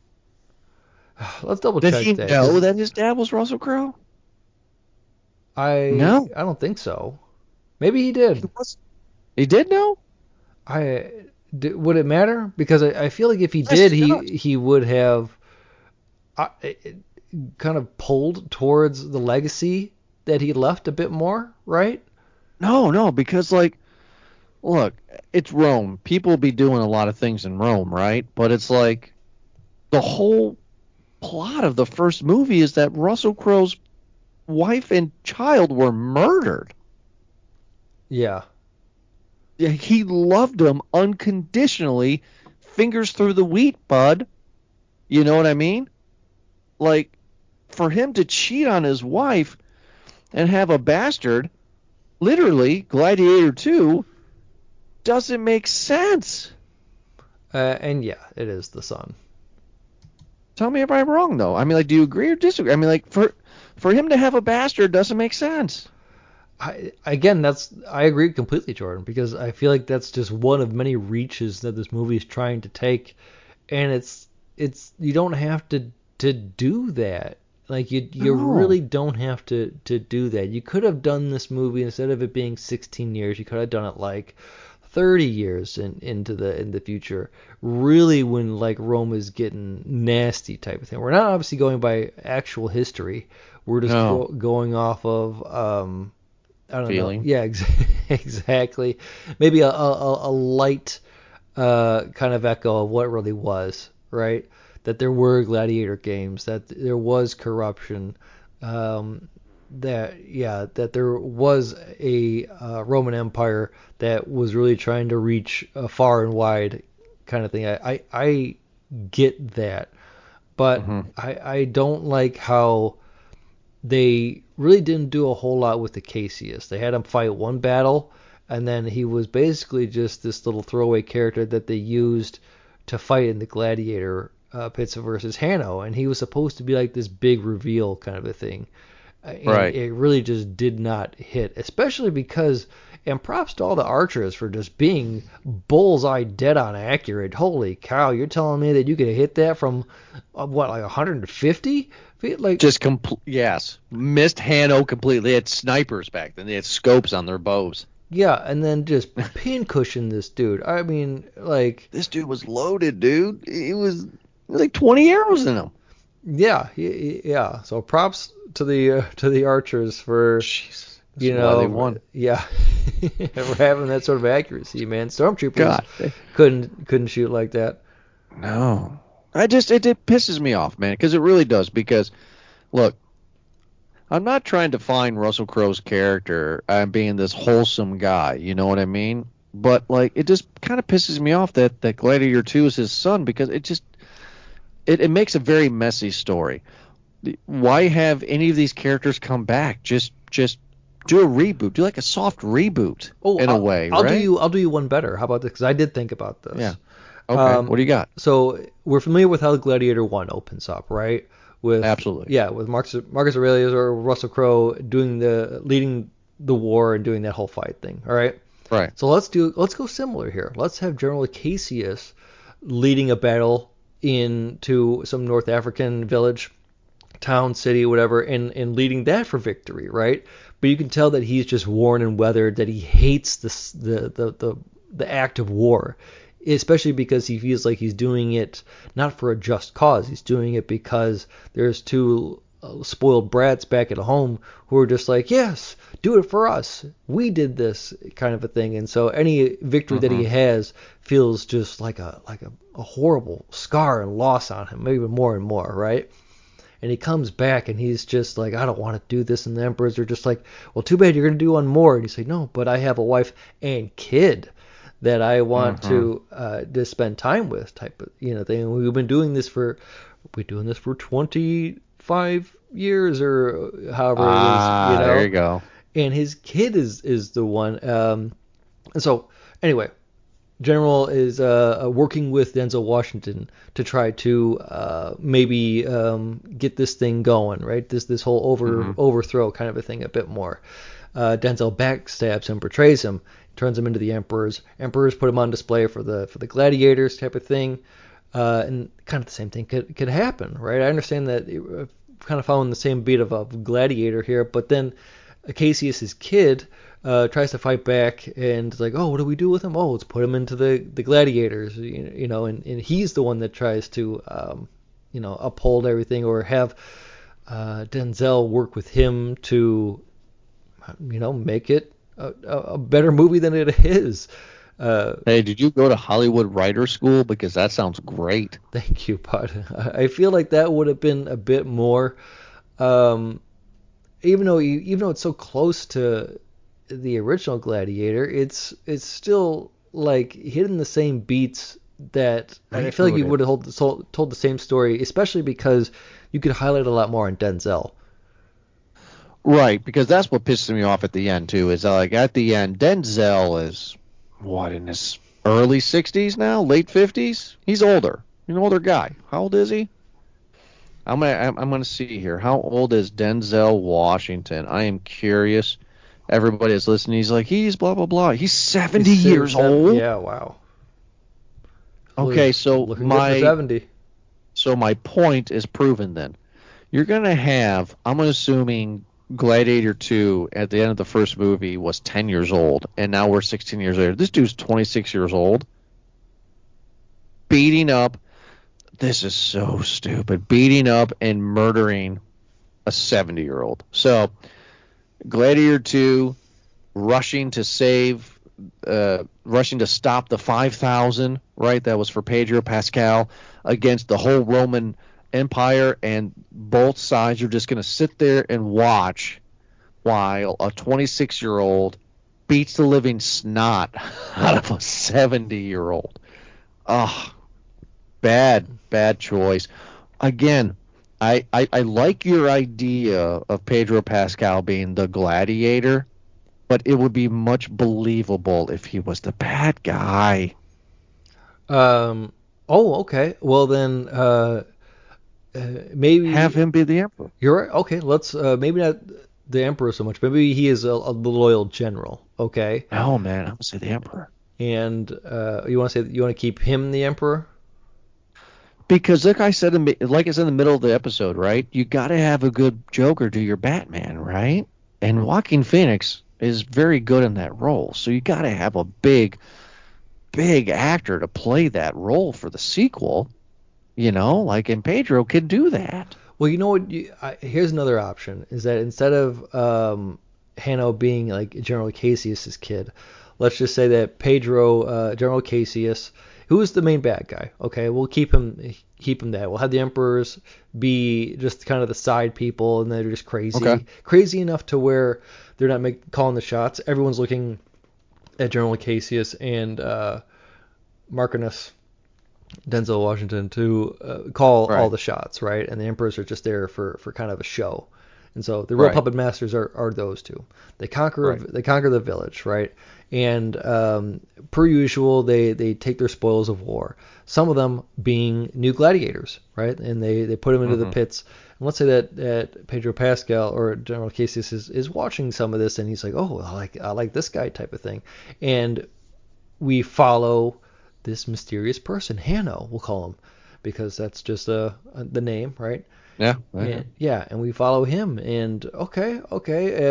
Let's double check that. Did he know that his dad was Russell Crowe? No. I don't think so. Maybe he did. He did know? Would it matter? Because I feel like if he did, he would have. kind of pulled towards the legacy that he left a bit more, right? No, because like, look, it's Rome. People be doing a lot of things in Rome, right? But it's like the whole plot of the first movie is that Russell Crowe's wife and child were murdered. Yeah. He loved them unconditionally, fingers through the wheat, bud. You know what I mean? Like, for him to cheat on his wife and have a bastard, literally, Gladiator 2, doesn't make sense. And yeah, it is the son. Tell me if I'm wrong, though. I mean, like, do you agree or disagree? I mean, like, for him to have a bastard doesn't make sense. I agree completely, Jordan, because I feel like that's just one of many reaches that this movie is trying to take, and it's you don't have to do that. Like you really don't have to do that. You could have done this movie, instead of it being 16 years, you could have done it like 30 years into the future. Really, when like Rome is getting nasty type of thing. We're not obviously going by actual history. We're just going off of I don't feeling. know. Yeah, exactly. Maybe a light kind of echo of what it really was, right? That there were gladiator games, that there was corruption, that there was a Roman Empire that was really trying to reach far and wide kind of thing. I get that, but I don't like how they really didn't do a whole lot with the Cassius. They had him fight one battle, and then he was basically just this little throwaway character that they used to fight in the Gladiator Pizza versus Hanno, and he was supposed to be like this big reveal kind of a thing. And right. It really just did not hit, especially because, and props to all the archers for just being bullseye dead on accurate. Holy cow, you're telling me that you could hit that from, what, like 150 feet? Like, just yes. Missed Hanno completely. They had snipers back then. They had scopes on their bows. Yeah, and then just pincushion this dude. I mean, like... This dude was loaded, dude. It was like 20 arrows in him. Yeah, yeah. So props to the archers for, Jesus, you know, they won. Yeah, for having that sort of accuracy, man. Stormtroopers God. couldn't shoot like that. No, it pisses me off, man, because it really does. Because look, I'm not trying to find Russell Crowe's character being this wholesome guy. You know what I mean? But like, it just kind of pisses me off that Gladiator 2 is his son, because it just. It makes a very messy story. Why have any of these characters come back? Just do a reboot. Do like a soft reboot in a way, I'll right? I'll do you one better. How about this? Because I did think about this. Yeah. Okay. What do you got? So we're familiar with how Gladiator 1 opens up, right? Absolutely. Yeah, with Marcus Aurelius or Russell Crowe leading the war and doing that whole fight thing. All right. Right. So let's go similar here. Let's have General Cassius leading a battle into some North African village, town, city, whatever, and leading that for victory, right? But you can tell that he's just worn and weathered, that he hates the act of war, especially because he feels like he's doing it not for a just cause. He's doing it because there's two spoiled brats back at home who are just like, yes, do it for us. We did this kind of a thing. And so any victory that he has feels just like a horrible scar and loss on him, maybe more and more, right? And he comes back and he's just like, I don't want to do this. And the emperors are just like, well, too bad, you're going to do one more. And he's like, no, but I have a wife and kid that I want to spend time with, type of thing. We've been doing this for 25 years or however it is. There you go. And his kid is the one. And so anyway, General is working with Denzel Washington to try to maybe get this thing going, right? This whole overthrow kind of a thing a bit more. Denzel backstabs him, betrays him, turns him into the emperors. Emperors put him on display for the gladiators type of thing. And kind of the same thing could happen, right? I understand that kind of following the same beat of a gladiator here, but then Cassius's kid tries to fight back and is like, oh, what do we do with him? Oh, let's put him into the gladiators, and he's the one that tries to uphold everything or have Denzel work with him to, make it a better movie than it is. Hey, did you go to Hollywood Writer School? Because that sounds great. Thank you, bud. I feel like that would have been a bit more, even though it's so close to the original Gladiator, it's still like hitting the same beats that I feel like you would have told the same story, especially because you could highlight a lot more on Denzel. Right, because that's what pisses me off at the end too. Is like at the end, Denzel is what, in his early 60s now, late 50s. He's older. He's an older guy. How old is he? I'm gonna see here. How old is Denzel Washington? I am curious. Everybody that's listening, he's blah blah blah. He's 70 years old. Yeah, wow. Okay, so looking good for 70. So my point is proven then. You're gonna have, I'm assuming Gladiator 2 at the end of the first movie was 10 years old, and now we're 16 years later. This dude's 26 years old. Beating up, this is so stupid, beating up and murdering a 70-year-old. So, Gladiator 2, rushing to stop the 5,000, right? That was for Pedro Pascal, against the whole Roman Empire, and both sides are just going to sit there and watch while a 26-year-old beats the living snot out of a 70-year-old. Bad choice. Again, I like your idea of Pedro Pascal being the gladiator, but it would be much believable if he was the bad guy. Okay. Well then, maybe have him be the emperor. You're right. Okay, let's maybe not the emperor so much. Maybe he is a loyal general. Okay. Oh man, I'm gonna say the emperor. And you want to keep him the emperor? Because like I said in the middle of the episode, right? You got to have a good Joker do your Batman, right? And Joaquin Phoenix is very good in that role, so you got to have a big actor to play that role for the sequel. And Pedro could do that. Well, you know what? Here's another option: is that instead of Hanno being like General Cassius's kid, let's just say that Pedro, General Cassius, who is the main bad guy. Okay, we'll keep him that. We'll have the emperors be just kind of the side people, and they're just crazy enough to where they're not calling the shots. Everyone's looking at General Cassius and Marcus Denzel Washington to call all the shots, right? And the emperors are just there for kind of a show. And so the real puppet masters are those two. They conquer the village, right? And per usual, they take their spoils of war. Some of them being new gladiators, right? And they put them into the pits. And let's say that Pedro Pascal or General Cassius is watching some of this, and he's like, oh, I like this guy type of thing. And we follow this mysterious person, Hanno, we'll call him, because that's just the name, right? Yeah. And we follow him, and okay,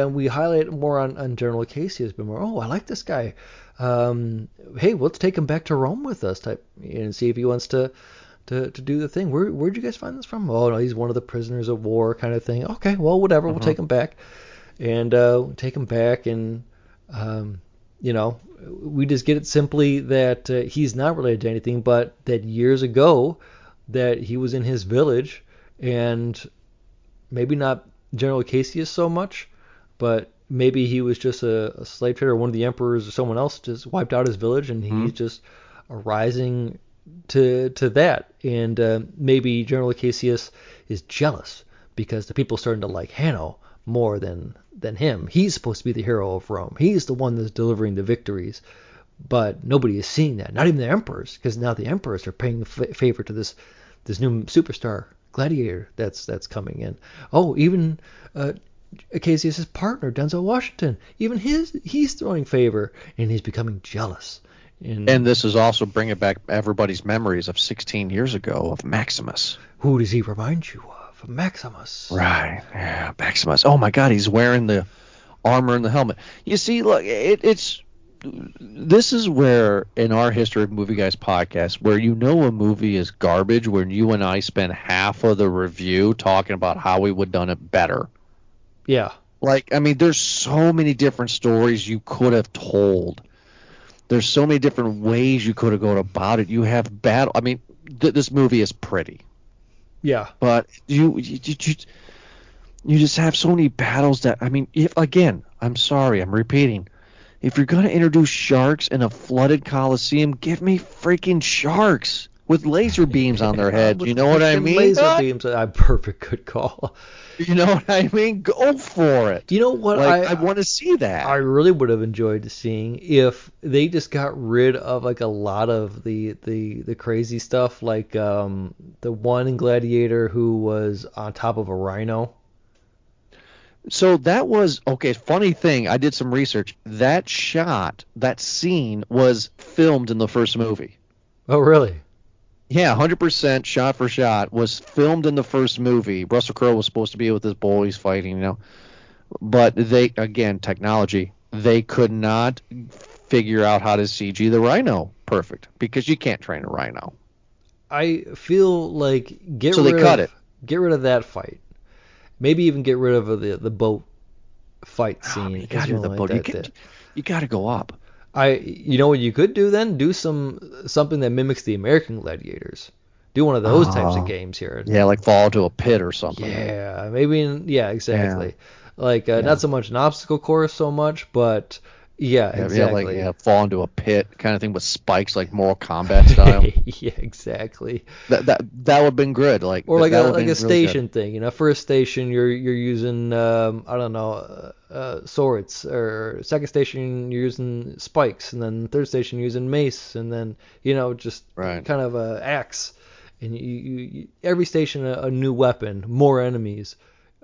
and we highlight more on General Cassius, but more, I like this guy. Hey, let's take him back to Rome with us, type, and see if he wants to do the thing. Where'd you guys find this from? Oh no, he's one of the prisoners of war, kind of thing. Okay, well, whatever, we'll take him back, and we just get it simply that he's not related to anything, but that years ago that he was in his village, and maybe not General Cassius so much, but maybe he was just a slave trader, or one of the emperors or someone else just wiped out his village, and he's just rising to that. And maybe General Cassius is jealous because the people are starting to like Hanno more than him. He's supposed to be the hero of Rome. He's the one that's delivering the victories. But nobody is seeing that. Not even the emperors, because now the emperors are paying favor to this new superstar gladiator that's coming in. Oh, even Cassius's partner, Denzel Washington, even he's throwing favor, and he's becoming jealous. And this is also bringing back everybody's memories of 16 years ago of Maximus. Who does he remind you of? Maximus. Right. Yeah, Maximus. Oh my God, he's wearing the armor and the helmet. You see, look, it's this is where, in our History of Movie Guys podcast, where a movie is garbage, when you and I spend half of the review talking about how we would have done it better. Yeah. Like, I mean, there's so many different stories you could have told. There's so many different ways you could have gone about it. You have battle. I mean, this movie is pretty. Yeah. But you just have so many battles that, I mean, if again, I'm sorry, I'm repeating. If you're going to introduce sharks in a flooded coliseum, give me freaking sharks with laser beams on their heads. You know what I mean? Laser beams, a perfect good call. You know what I mean? Go for it. You know what? Like, I want to see that. I really would have enjoyed seeing if they just got rid of like a lot of the crazy stuff, like the one in Gladiator who was on top of a rhino. So that was, okay, funny thing, I did some research. That scene was filmed in the first movie. Oh, really? Yeah, 100% shot for shot was filmed in the first movie. Russell Crowe was supposed to be with his boys fighting, But they, again, technology, they could not figure out how to CG the rhino perfect because you can't train a rhino. I feel like get rid of that fight. Maybe even get rid of the boat fight scene. You got to do the boat. You got to go up. You know what you could do then? Do something that mimics the American Gladiators. Do one of those types of games here. Yeah, like fall into a pit or something. Yeah, maybe. Exactly. Yeah. Like not so much an obstacle course, so much, but exactly. Yeah, fall into a pit kind of thing with spikes, like Mortal Kombat style. Yeah, exactly. That would have been good. Like or like a station thing. First station you're using swords, or second station you're using spikes, and then third station you're using mace, and then just kind of a axe, and you every station a new weapon, more enemies.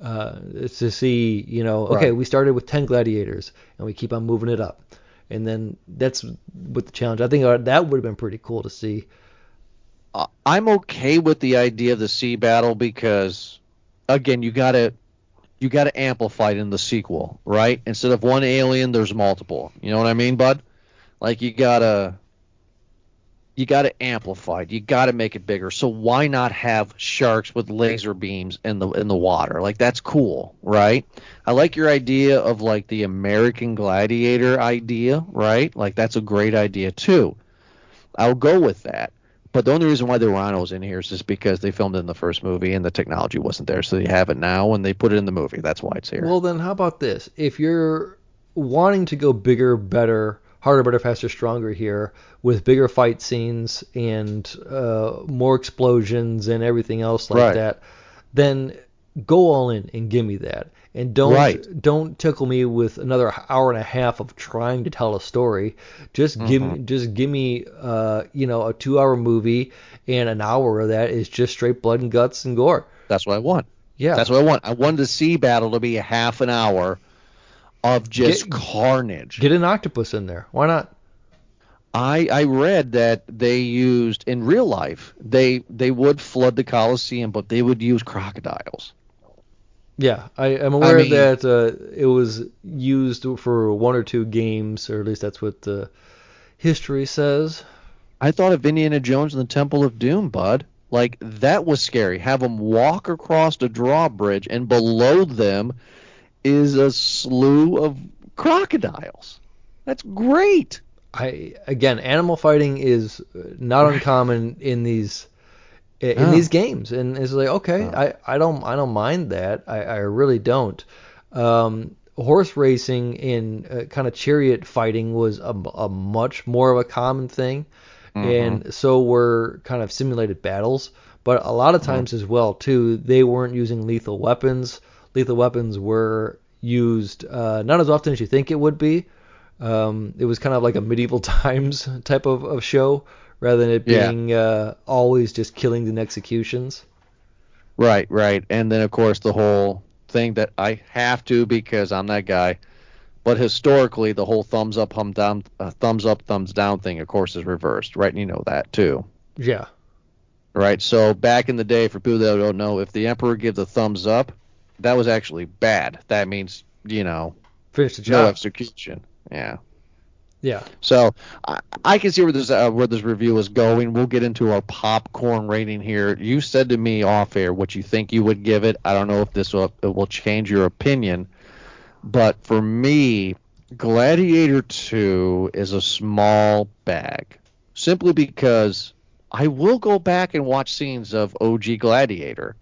To see, okay, we started with 10 gladiators and we keep on moving it up, and then that's what the challenge. I think that would have been pretty cool to see. I'm okay with the idea of the sea battle because, again, you gotta amplify it in the sequel, right? Instead of one alien, there's multiple. You know what I mean, bud? Like you gotta amplify it. You gotta make it bigger. So why not have sharks with laser beams in the water? Like that's cool, right? I like your idea of like the American Gladiator idea, right? Like that's a great idea too. I'll go with that. But the only reason why the rhino's in here is just because they filmed it in the first movie and the technology wasn't there, so they have it now and they put it in the movie. That's why it's here. Well, then how about this? If you're wanting to go bigger, better, harder, better, faster, stronger here with bigger fight scenes and more explosions and everything else like that, then go all in and give me that. And don't tickle me with another hour and a half of trying to tell a story. Just give me a 2-hour movie, and an hour of that is just straight blood and guts and gore. That's what I want. Yeah, that's what I want. I wanted the sea battle to be a half an hour of just carnage. Get an octopus in there. Why not? I read that they used, in real life, they would flood the Colosseum, but they would use crocodiles. Yeah, I'm aware that it was used for 1 or 2 games, or at least that's what the history says. I thought of Indiana Jones and the Temple of Doom, bud. Like, that was scary. Have them walk across the drawbridge, and below them is a slew of crocodiles. That's great. Again, animal fighting is not uncommon in these games, and it's like, okay, I don't mind that. I really don't. Horse racing and kind of chariot fighting was a much more of a common thing, and so were kind of simulated battles. But a lot of times as well too, they weren't using lethal weapons. Lethal weapons were used not as often as you think it would be. It was kind of like a medieval times type of show, rather than it being always just killings and executions. Right. And then, of course, the whole thing that I have to, because I'm that guy, but historically, the whole thumbs up, thumbs down thing, of course, is reversed, right? And you know that, too. Yeah. Right? So back in the day, for people that don't know, if the emperor gives a thumbs up, that was actually bad. That means, finish the job. No execution. Yeah. Yeah. So I can see where this review is going. We'll get into our popcorn rating here. You said to me off air what you think you would give it. I don't know if it will change your opinion, but for me, Gladiator 2 is a small bag, simply because I will go back and watch scenes of OG Gladiator.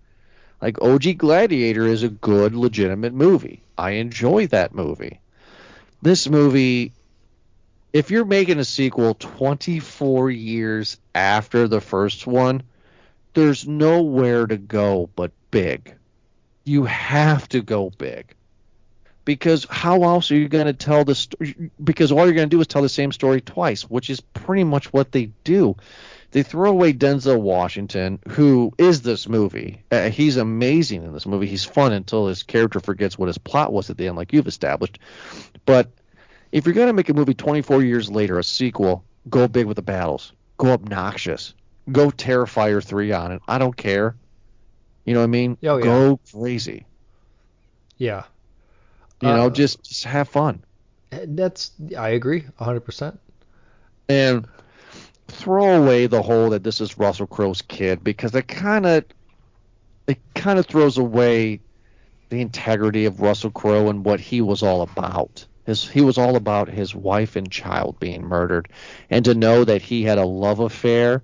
Like, OG Gladiator is a good, legitimate movie. I enjoy that movie. This movie, if you're making a sequel 24 years after the first one, there's nowhere to go but big. You have to go big. Because how else are you going to tell the story? Because all you're going to do is tell the same story twice, which is pretty much what they do. They throw away Denzel Washington, who is this movie. He's amazing in this movie. He's fun until his character forgets what his plot was at the end, like you've established. But if you're going to make a movie 24 years later, a sequel, go big with the battles. Go obnoxious. Go Terrifier 3 on it. I don't care. You know what I mean? Oh, yeah. Go crazy. Yeah. Just have fun. I agree 100%. And throw away the whole that this is Russell Crowe's kid, because it kind of throws away the integrity of Russell Crowe and what he was all about. He was all about his wife and child being murdered, and to know that he had a love affair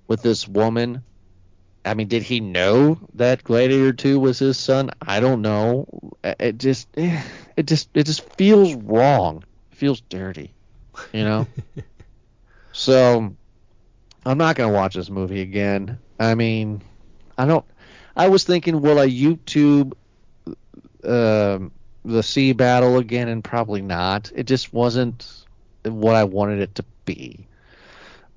with this woman. I mean, did he know that Gladiator 2 was his son? I don't know. It just feels wrong. It feels dirty, So I'm not going to watch this movie again. I mean, I was thinking, will I YouTube the sea battle again? And probably not. It just wasn't what I wanted it to be.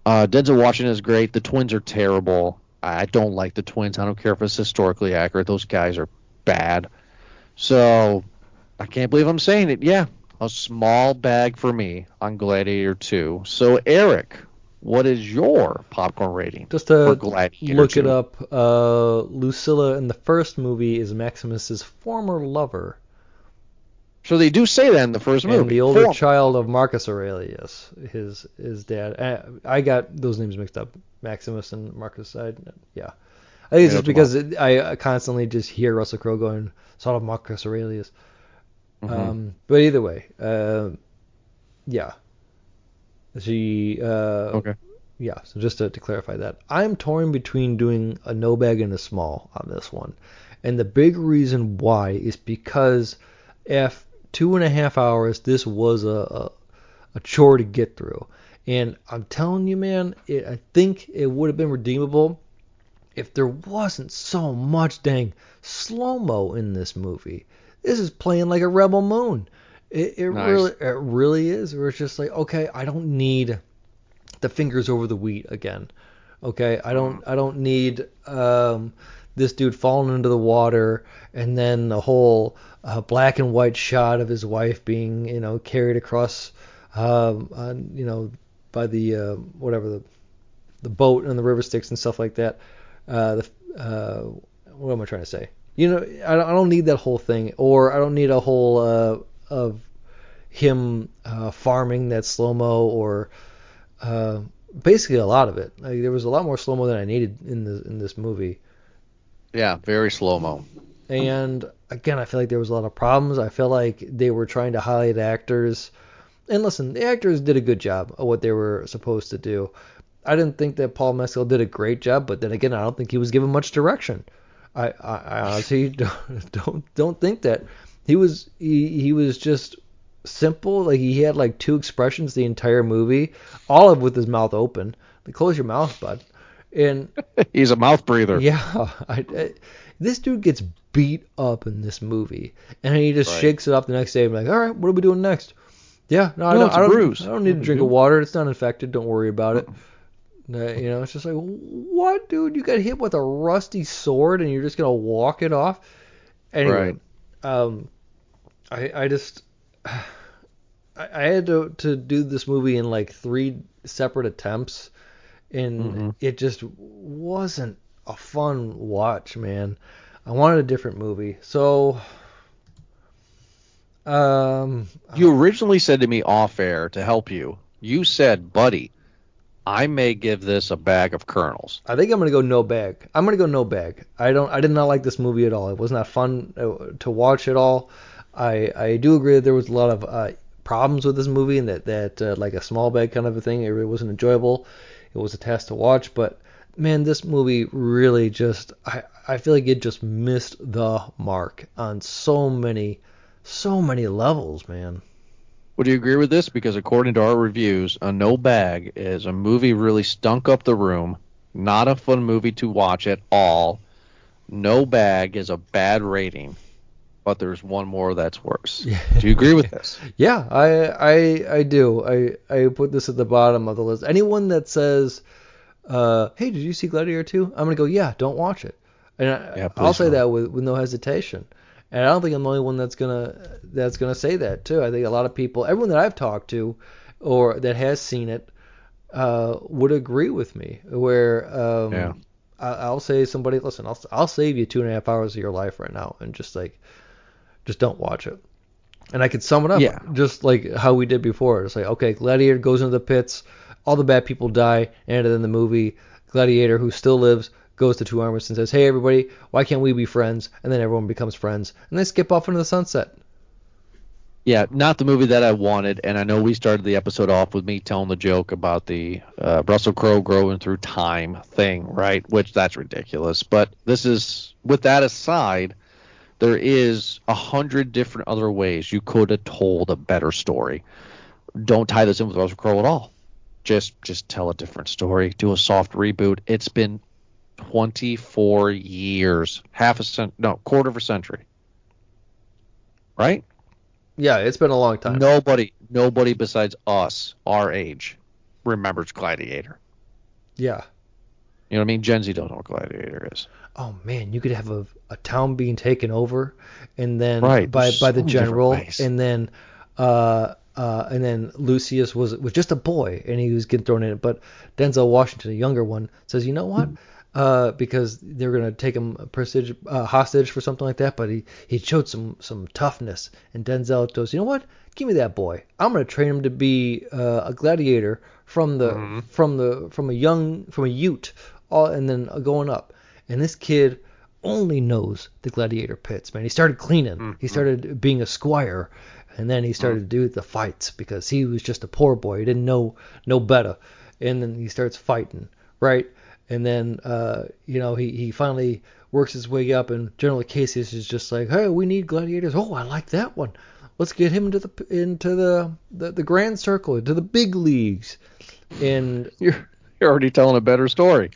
Denzel Washington is great. The twins are terrible. I don't like the twins. I don't care if it's historically accurate. Those guys are bad. So I can't believe I'm saying it. Yeah, a small bag for me on Gladiator 2. So Eric, what is your popcorn rating Just to for Gladiator look 2? it up, Lucilla in the first movie is Maximus's former lover. So they do say that in the first movie. And the older child of Marcus Aurelius, his dad. I got those names mixed up, Maximus and Marcus. Yeah. I think it's just because I constantly just hear Russell Crowe going, son of Marcus Aurelius. Mm-hmm. But either way, yeah. Okay. Yeah, so just to clarify that. I'm torn between doing a no bag and a small on this one. And the big reason why is because if 2.5 hours, this was a chore to get through. And I'm telling you, man, I think it would have been redeemable if there wasn't so much dang slow-mo in this movie. This is playing like a Rebel Moon. It Nice. really is. Where it's just like, okay, I don't need the fingers over the wheat again. Okay, I don't need this dude falling into the water and then a whole black and white shot of his wife being carried across by the whatever the boat and the river Styx and stuff like that. What am I trying to say? I don't need that whole thing, or I don't need a whole of him farming that slow-mo, or basically a lot of it. Like, there was a lot more slow-mo than I needed in this movie. Yeah, very slow-mo. And again, I feel like there was a lot of problems. I feel like they were trying to highlight actors. And listen, the actors did a good job of what they were supposed to do. I didn't think that Paul Mescal did a great job, but then again, I don't think he was given much direction. I honestly don't think that he was just simple. Like, he had like two expressions the entire movie, all of with his mouth open. Like, close your mouth, bud. And he's a mouth breather. Yeah, this dude gets beat up in this movie, and he just shakes it off the next day. And be like, all right, what are we doing next? Yeah, no, I don't need a drink of water. It's not infected. Don't worry about it. It's just like, what, dude? You got hit with a rusty sword, and you're just gonna walk it off? Anyway, I just I had to do this movie in like 3 separate attempts, and it just wasn't a fun watch, man. I wanted a different movie, so You originally said to me off air to help you. You said, buddy, I may give this a bag of kernels. I think I'm gonna go no bag. I'm gonna go no bag. I did not like this movie at all. It was not fun to watch at all. I do agree that there was a lot of problems with this movie, and that like a small bag kind of a thing. It really wasn't enjoyable. It was a test to watch, but man, this movie really just I feel like it just missed the mark on so many levels, man. Would you agree with this? Because according to our reviews, a no bag is a movie really stunk up the room, not a fun movie to watch at all. No bag is a bad rating, but there's one more that's worse. Do you agree with this? Yeah, I do. I put this at the bottom of the list. Anyone that says, hey, did you see Gladiator 2? I'm going to go, yeah, don't watch it. And I'll say that with no hesitation. And I don't think I'm the only one that's gonna say that too. I think a lot of people, everyone that I've talked to, or that has seen it, would agree with me. Where I'll say somebody, listen, I'll save you 2.5 hours of your life right now, and just don't watch it. And I could sum it up just like how we did before. It's like, okay, Gladiator goes into the pits, all the bad people die, and then the movie, Gladiator, who still lives, goes to Two Armies and says, hey, everybody, why can't we be friends? And then everyone becomes friends. And they skip off into the sunset. Yeah, not the movie that I wanted. And I know we started the episode off with me telling the joke about the Russell Crowe growing through time thing, right? Which that's ridiculous. But this is, with that aside, there is 100 different other ways you could have told a better story. Don't tie this in with Russell Crowe at all. Just tell a different story. Do a soft reboot. It's been 24 years, quarter of a century, right? Yeah, it's been a long time. Nobody besides us, our age, remembers Gladiator. Yeah. You know what I mean? Gen Z don't know what Gladiator is. Oh man, you could have a town being taken over, and then by so the general, and then Lucius was just a boy, and he was getting thrown in it. But Denzel Washington, a younger one, says, you know what? Because they were going to take him hostage for something like that, but he showed some toughness, and Denzel goes, you know what? Give me that boy. I'm going to train him to be a gladiator from a youth, and then going up. And this kid only knows the gladiator pits, man. He started cleaning. Mm-hmm. He started being a squire, and then he started to do the fights because he was just a poor boy. He didn't know better, and then he starts fighting, right? And then, he finally works his way up, and General Cassius is just like, hey, we need gladiators. Oh, I like that one. Let's get him into the grand circle, into the big leagues. And you're already telling a better story.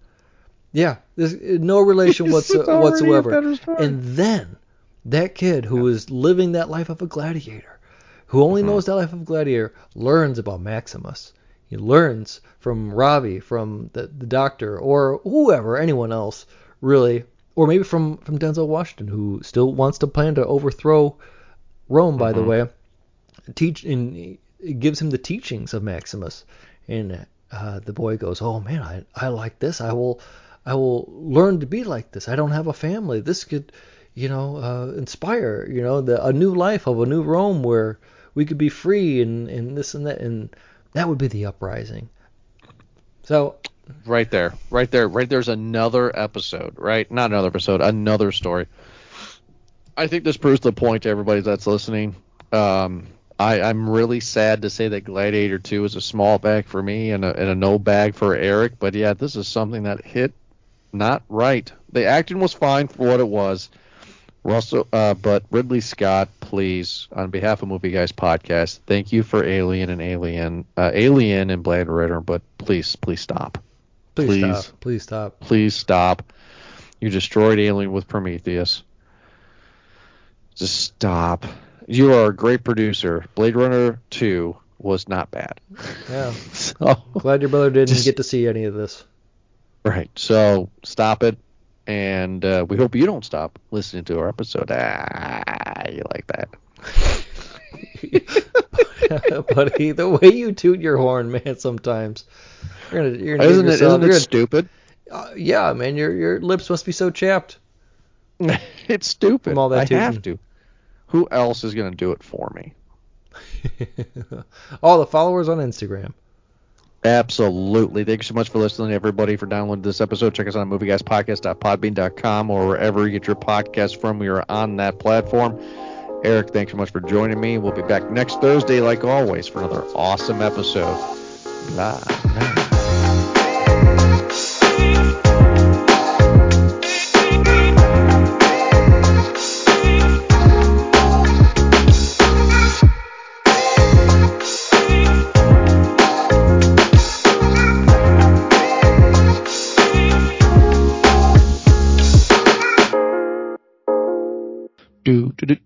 Yeah, there's no relation whatsoever. And then that kid who is living that life of a gladiator, who only knows that life of a gladiator, learns about Maximus. He learns from Ravi, from the doctor, or whoever, anyone else, really, or maybe from Denzel Washington, who still wants to plan to overthrow Rome, by the way. It gives him the teachings of Maximus, and the boy goes, "Oh man, I like this. I will learn to be like this. I don't have a family. This could, inspire, a new life of a new Rome where we could be free and this and that, and that would be the uprising." So right there's another episode, right? Not another episode, another story. I think this proves the point to everybody that's listening. I'm really sad to say that Gladiator 2 is a small bag for me and a no bag for Eric, but yeah, this is something that hit not right. The acting was fine for what it was. Russell, but Ridley Scott, please, on behalf of Movie Guys Podcast, thank you for Alien and Blade Runner, but please stop. Please stop. You destroyed Alien with Prometheus. Just stop. You are a great producer. Blade Runner 2 was not bad. Yeah. So, glad your brother didn't get to see any of this. Right. So stop it. And we hope you don't stop listening to our episode. You like that. Buddy, the way you toot your horn, man, sometimes. Isn't it stupid? Yeah, man, your lips must be so chapped. It's stupid. From all that tooting. I have to. Who else is going to do it for me? All the followers on Instagram. Absolutely. Thank you so much for listening, everybody, for downloading this episode. Check us out on movieguyspodcast.podbean.com or wherever you get your podcast from. We are on that platform. Eric, thanks so much for joining me. We'll be back next Thursday, like always, for another awesome episode. Blah, blah.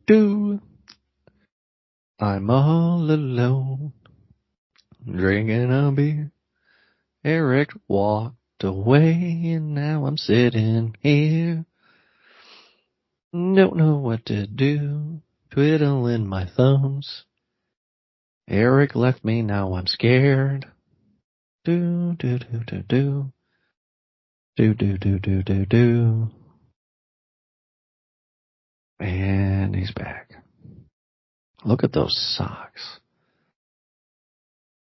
Do. I'm all alone, drinking a beer. Eric walked away, and now I'm sitting here. Don't know what to do, twiddling my thumbs. Eric left me, now I'm scared. Do. Do. And he's back. Look at those socks.